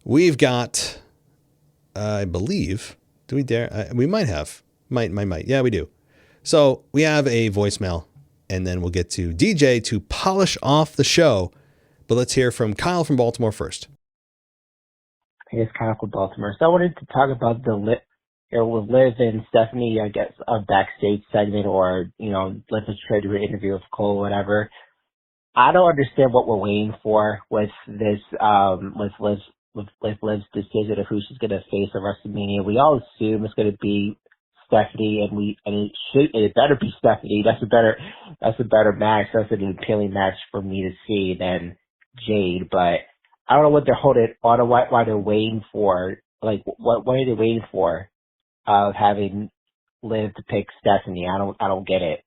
We've got, I believe, do we dare? We might have. Might. Yeah, we do. So we have a voicemail, and then we'll get to DJ to polish off the show. But let's hear from Kyle from Baltimore first.
Hey, it's Kyle from Baltimore. So I wanted to talk about with Liv and Stephanie, I guess, a backstage segment, or, Liv was trying to do an interview with Cole, whatever. I don't understand what we're waiting for with this, with Liv's decision of who she's going to face at WrestleMania. We all assume it's going to be Stephanie, and it better be Stephanie. That's a better match. That's an appealing match for me to see than Jade. But I don't know what they're holding on, why they're waiting for. Like, what are they waiting for? Of having Liv to pick Stephanie. I don't get it.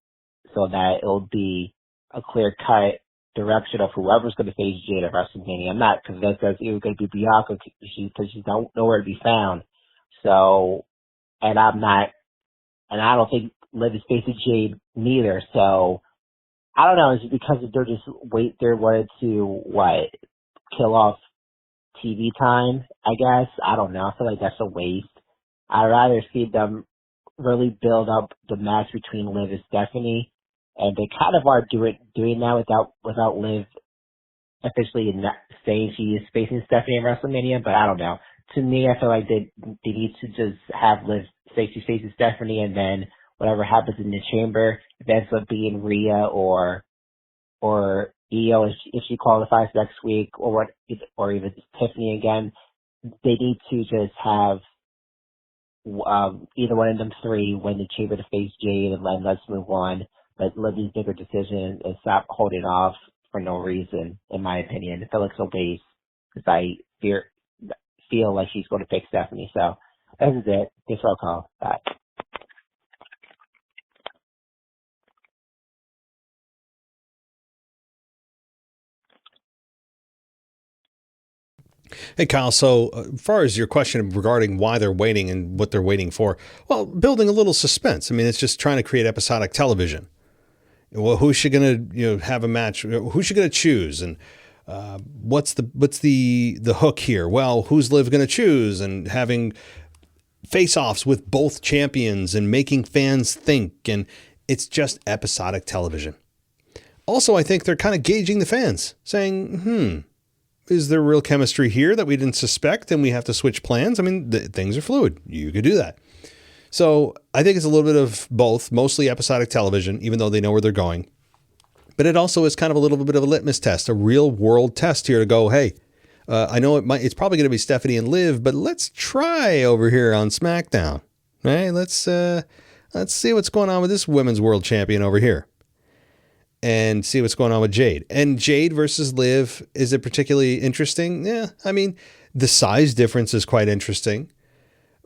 So that it'll be a clear cut direction of whoever's going to face Jade at WrestleMania. I'm not convinced that it was going to be Bianca because she's nowhere to be found. So, and I don't think Liv is facing Jade neither. So, I don't know. Is it because they're wanted to kill off TV time? I guess I don't know. I feel like that's a waste. I'd rather see them really build up the match between Liv and Stephanie, and they kind of are doing that without Liv officially saying she is facing Stephanie at WrestleMania. But I don't know. To me, I feel like they need to just have Liv say she's facing Stephanie, and then whatever happens in the chamber, if it ends up being Rhea or Io if she qualifies next week, or even Tiffany again, they need to just have either one of them three win the chamber to face Jade, and let's move on. Let these bigger decisions and stop holding off for no reason, in my opinion. I feel like so base because I feel like she's going to pick Stephanie. So that's it. Thanks for a call. Bye.
Hey, Kyle. So as far as your question regarding why they're waiting and what they're waiting for, well, building a little suspense. I mean, it's just trying to create episodic television. Well, who's she going to have a match? Who's she going to choose? And what's the hook here? Well, who's Liv going to choose? And having face-offs with both champions and making fans think. And it's just episodic television. Also, I think they're kind of gauging the fans, saying, is there real chemistry here that we didn't suspect and we have to switch plans? I mean, things are fluid. You could do that. So I think it's a little bit of both, mostly episodic television, even though they know where they're going. But it also is kind of a little bit of a litmus test, a real world test here to go, hey, I know it's probably going to be Stephanie and Liv, but let's try over here on SmackDown. Right? Let's see what's going on with this women's world champion over here. And see what's going on with Jade. And Jade versus Liv, is it particularly interesting? Yeah, I mean, the size difference is quite interesting.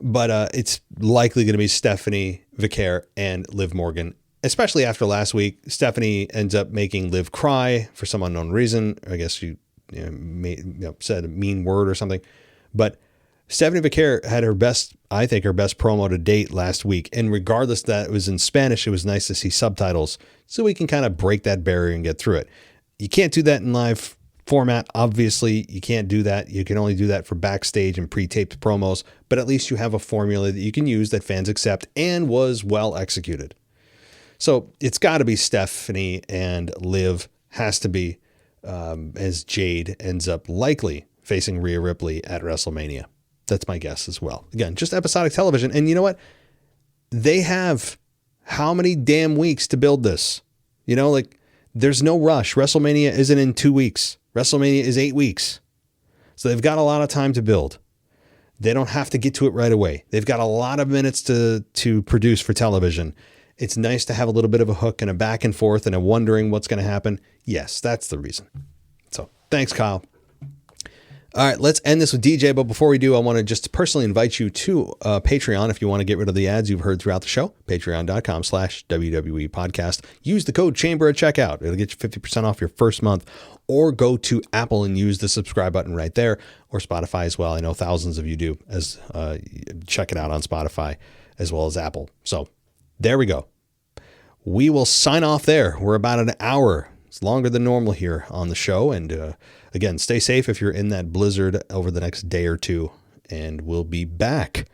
But it's likely going to be Stephanie Vicaire and Liv Morgan, especially after last week. Stephanie ends up making Liv cry for some unknown reason. I guess she said a mean word or something. But Stephanie Vicaire had her best promo to date last week. And regardless that it was in Spanish, it was nice to see subtitles so we can kind of break that barrier and get through it. You can't do that in live format. Obviously, you can't do that. You can only do that for backstage and pre-taped promos, but at least you have a formula that you can use that fans accept and was well executed. So it's got to be Stephanie and Liv, has to be, as Jade ends up likely facing Rhea Ripley at WrestleMania. That's my guess as well. Again, just episodic television. And you know what? They have how many damn weeks to build this? There's no rush. WrestleMania isn't in 2 weeks. WrestleMania is 8 weeks. So they've got a lot of time to build. They don't have to get to it right away. They've got a lot of minutes to produce for television. It's nice to have a little bit of a hook and a back and forth and a wondering what's going to happen. Yes, that's the reason. So thanks, Kyle. All right, let's end this with DJ. But before we do, I want to just personally invite you to Patreon if you want to get rid of the ads you've heard throughout the show. Patreon.com/WWE podcast. Use the code CHAMBER at checkout. It'll get you 50% off your first month. Or go to Apple and use the subscribe button right there, or Spotify as well. I know thousands of you do. Check it out on Spotify as well as Apple. So there we go. We will sign off there. We're about an hour. It's longer than normal here on the show. And again, stay safe if you're in that blizzard over the next day or two. And we'll be back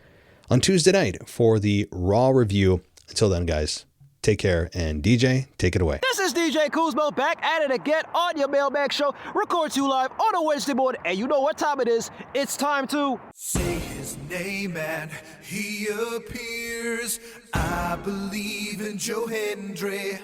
on Tuesday night for the Raw review. Until then, guys, take care. Take care, and DJ, take it away.
This is DJ Kuzmo back at it again on your Mailbag Show. Record you live on a Wednesday morning, and you know what time it is. It's time to
say his name and he appears. I believe in Joe Hendry.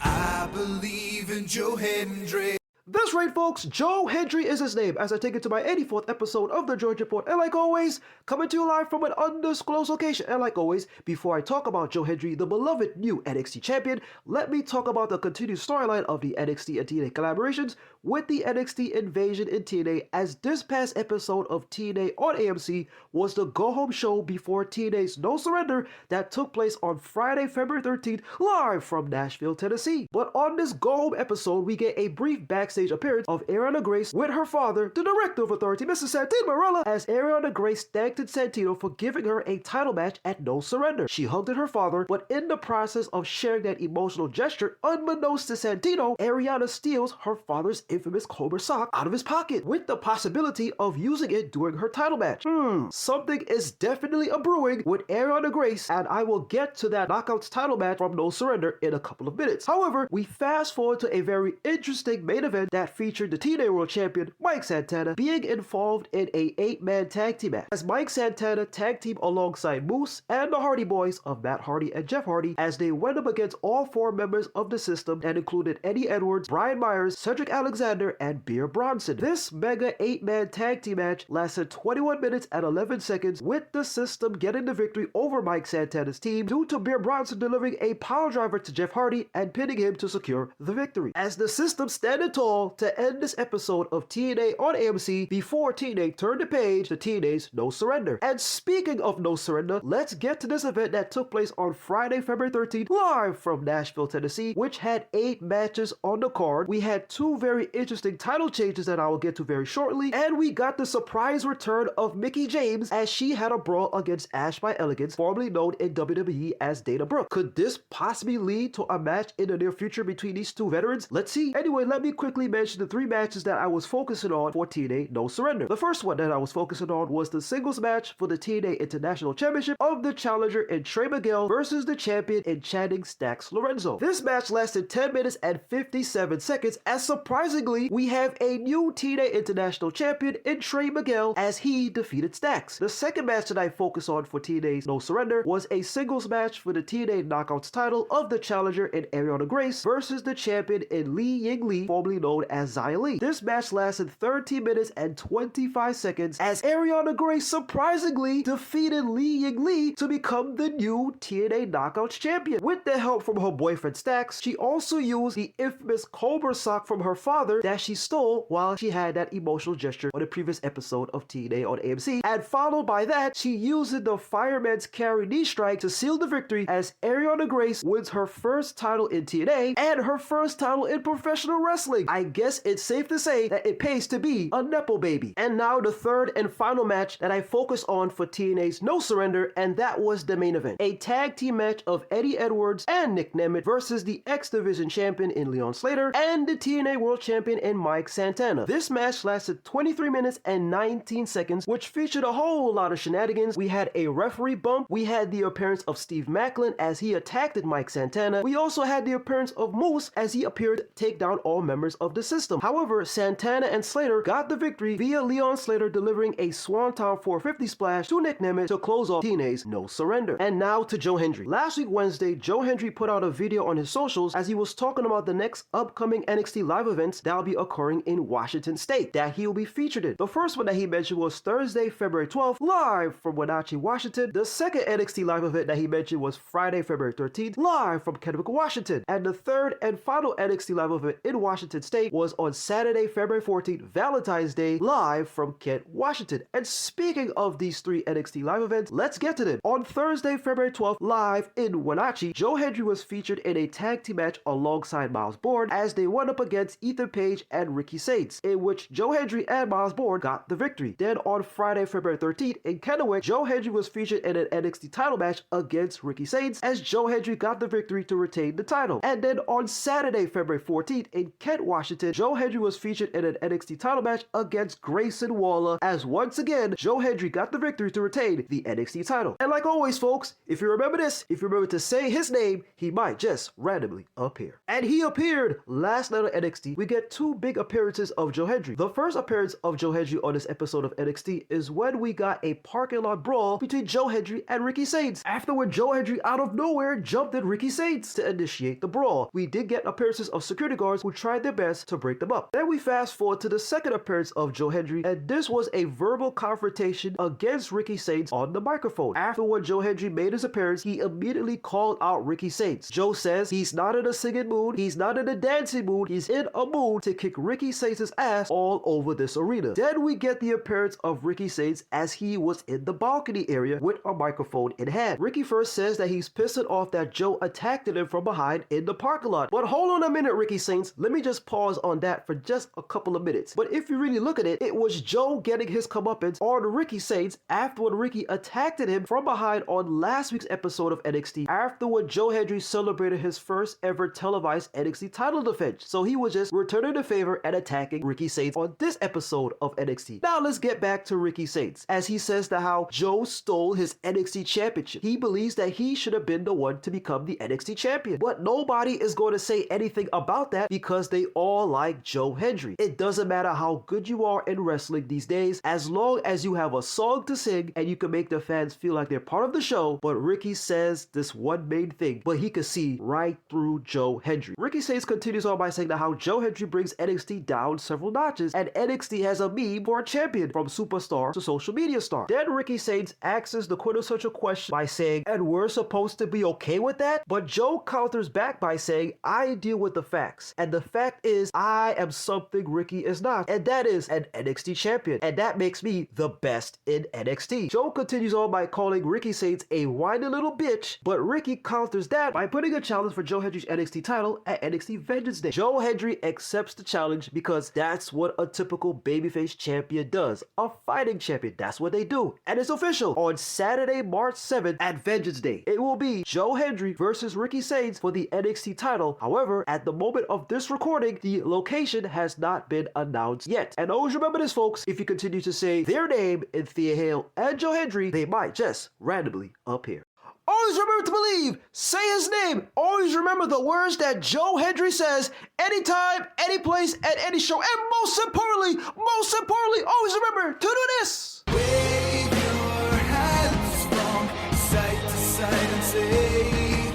I believe in Joe Hendry.
That's right, folks. Joe Hendry is his name as I take it to my 84th episode of the Georgia Report. And like always, coming to you live from an undisclosed location. And like always, before I talk about Joe Hendry, the beloved new NXT champion, let me talk about the continued storyline of the NXT and TNA collaborations with the NXT invasion in TNA, as this past episode of TNA on AMC was the go-home show before TNA's No Surrender that took place on Friday, February 13th, live from Nashville, Tennessee. But on this go-home episode, we get a brief backstage appearance of Ariana Grace with her father, the Director of Authority, Mr. Santino Marella, as Ariana Grace thanked Santino for giving her a title match at No Surrender. She hugged her father, but in the process of sharing that emotional gesture, unbeknownst to Santino, Ariana steals her father's infamous Cobra sock out of his pocket, with the possibility of using it during her title match. Something is definitely a brewing with Ariana Grace, and I will get to that Knockouts title match from No Surrender in a couple of minutes. However, we fast forward to a very interesting main event that featured the TNA World Champion Mike Santana being involved in a 8-man tag team match, as Mike Santana tag team alongside Moose and the Hardy Boys of Matt Hardy and Jeff Hardy, as they went up against all 4 members of the system that included Eddie Edwards, Brian Myers, Cedric Alexander, and Beer Bronson. This mega 8-man tag team match lasted 21 minutes and 11 seconds, with the system getting the victory over Mike Santana's team due to Beer Bronson delivering a pile driver to Jeff Hardy and pinning him to secure the victory. As the system standing tall to end this episode of TNA on AMC before TNA turned the page to TNA's No Surrender. And speaking of No Surrender, let's get to this event that took place on Friday, February 13th, live from Nashville, Tennessee, which had 8 matches on the card. We had 2 very interesting title changes that I will get to very shortly, and we got the surprise return of Mickie James as she had a brawl against Ash by Elegance, formerly known in WWE as Dana Brooke. Could this possibly lead to a match in the near future between these 2 veterans? Let's see. Anyway, let me quickly mention the 3 matches that I was focusing on for TNA No Surrender. The first one that I was focusing on was the singles match for the TNA International Championship of the challenger in Trey Miguel versus the champion in Channing Stacks Lorenzo. This match lasted 10 minutes and 57 seconds, as surprisingly, we have a new TNA International Champion in Trey Miguel as he defeated Stacks. The second match that I focused on for TNA's No Surrender was a singles match for the TNA Knockouts title of the challenger in Ariana Grace versus the champion in Li Ying Li, formerly known as Xia Li. This match lasted 13 minutes and 25 seconds as Ariana Grace surprisingly defeated Li Ying Li to become the new TNA Knockouts champion. With the help from her boyfriend Stacks, she also used the infamous Cobra sock from her father that she stole while she had that emotional gesture on the previous episode of TNA on AMC, and followed by that, she used the Fireman's Carry knee strike to seal the victory as Ariana Grace wins her first title in TNA and her first title in professional wrestling. I guess it's safe to say that it pays to be a Nepo baby. And now the third and final match that I focus on for TNA's No Surrender, and that was the main event. A tag team match of Eddie Edwards and Nick Nemeth versus the X Division champion in Leon Slater and the TNA World Champion in Mike Santana. This match lasted 23 minutes and 19 seconds, which featured a whole lot of shenanigans. We had a referee bump, we had the appearance of Steve Macklin as he attacked Mike Santana, we also had the appearance of Moose as he appeared to take down all members of the system. However, Santana and Slater got the victory via Leon Slater delivering a Swanton 450 splash to Nick Nemeth to close off TNA's No Surrender. And now to Joe Hendry. Last week Wednesday, Joe Hendry put out a video on his socials as he was talking about the next upcoming NXT live events that will be occurring in Washington State that he will be featured in. The first one that he mentioned was Thursday, February 12th, live from Wenatchee, Washington. The second NXT live event that he mentioned was Friday, February 13th, live from Kennewick, Washington. And the third and final NXT live event in Washington State was on Saturday, February 14th, Valentine's Day, live from Kent, Washington. And speaking of these 3 NXT live events, let's get to them. On Thursday, February 12th, live in Wenatchee, Joe Hendry was featured in a tag team match alongside Miles Bourne as they went up against Ethan Page and Ricky Saints, in which Joe Hendry and Miles Bourne got the victory. Then on Friday, February 13th in Kennewick, Joe Hendry was featured in an NXT title match against Ricky Saints as Joe Hendry got the victory to retain the title. And then on Saturday, February 14th in Kent, Washington, Joe Hendry was featured in an NXT title match against Grayson Waller as once again, Joe Hendry got the victory to retain the NXT title. And like always, folks, if you remember this, if you remember to say his name, he might just randomly appear. And he appeared last night on NXT. We get two big appearances of Joe Hendry. The first appearance of Joe Hendry on this episode of NXT is when we got a parking lot brawl between Joe Hendry and Ricky Saints. Afterward, Joe Hendry out of nowhere jumped at Ricky Saints to initiate the brawl. We did get appearances of security guards who tried their best to break them up. Then we fast forward to the second appearance of Joe Hendry, and this was a verbal confrontation against Ricky Saints on the microphone. Afterward, Joe Hendry made his appearance. He immediately called out Ricky Saints. Joe says he's not in a singing mood, he's not in a dancing mood, he's in a mood to kick Ricky Saints' ass all over this arena. Then we get the appearance of Ricky Saints as he was in the balcony area with a microphone in hand. Ricky first says that he's pissed off that Joe attacked him from behind in the parking lot. But hold on a minute, Ricky Saints. Let me just pause on that for just a couple of minutes. But if you really look at it, it was Joe getting his comeuppance on Ricky Saints afterward Ricky attacked him from behind on last week's episode of NXT. Afterward, Joe Hendry celebrated his first ever televised NXT title defense. So he was just returning the favor and attacking Ricky Saints on this episode of NXT. Now let's get back to Ricky Saints as he says that how Joe stole his NXT championship. He believes that he should have been the one to become the NXT champion. But nobody is going to say anything about that because they all like Joe Hendry. It doesn't matter how good you are in wrestling these days, as long as you have a song to sing and you can make the fans feel like they're part of the show. But Ricky says this one main thing, but he can see right through Joe Hendry. Ricky Saints continues on by saying that how Joe Hendry brings NXT down several notches and NXT has a meme for a champion from superstar to social media star. Then Ricky Saints asks the quintessential question by saying, and we're supposed to be okay with that? But Joe counters back by saying, I deal with the facts. And the fact is, I am something Ricky is not. And that is an NXT champion. And that makes me the best in NXT. Joe continues on by calling Ricky Saints a whiny little bitch, but Ricky counters that by putting a challenge for Joe Hendry's NXT title at NXT Vengeance Day. Joe Hendry accepts the challenge because that's what a typical babyface champion does. A fighting champion. That's what they do. And it's official. On Saturday, March 7th at Vengeance Day, it will be Joe Hendry versus Ricky Saints for the NXT title. However, at the moment of this recording, the location has not been announced yet. And always remember this, folks, if you continue to say their name in Thea Hale and Joe Hendry, they might just randomly appear. Always remember to believe, say his name. Always remember the words that Joe Hendry says anytime, any place, at any show. And most importantly, always remember to do this.
Wave your hands from side to side and say,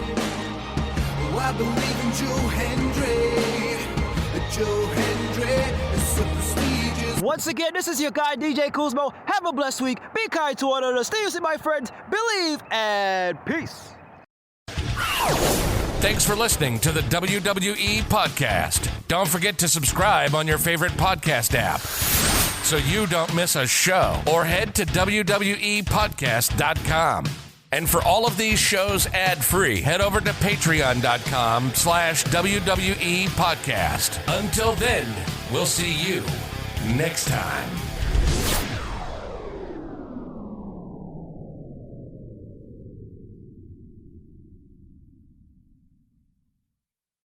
oh, I believe in Joe Hendry. Joe Hendry is so prestigious.
Once again, this is your guy, DJ Kuzmo. Have a blessed week. Be kind to one another. Stay safe, my friends. Believe and peace.
Thanks for listening to the WWE Podcast. Don't forget to subscribe on your favorite podcast app so you don't miss a show, or head to WWEpodcast.com. And for all of these shows ad-free, head over to patreon.com/WWE Podcast. Until then, we'll see you next time.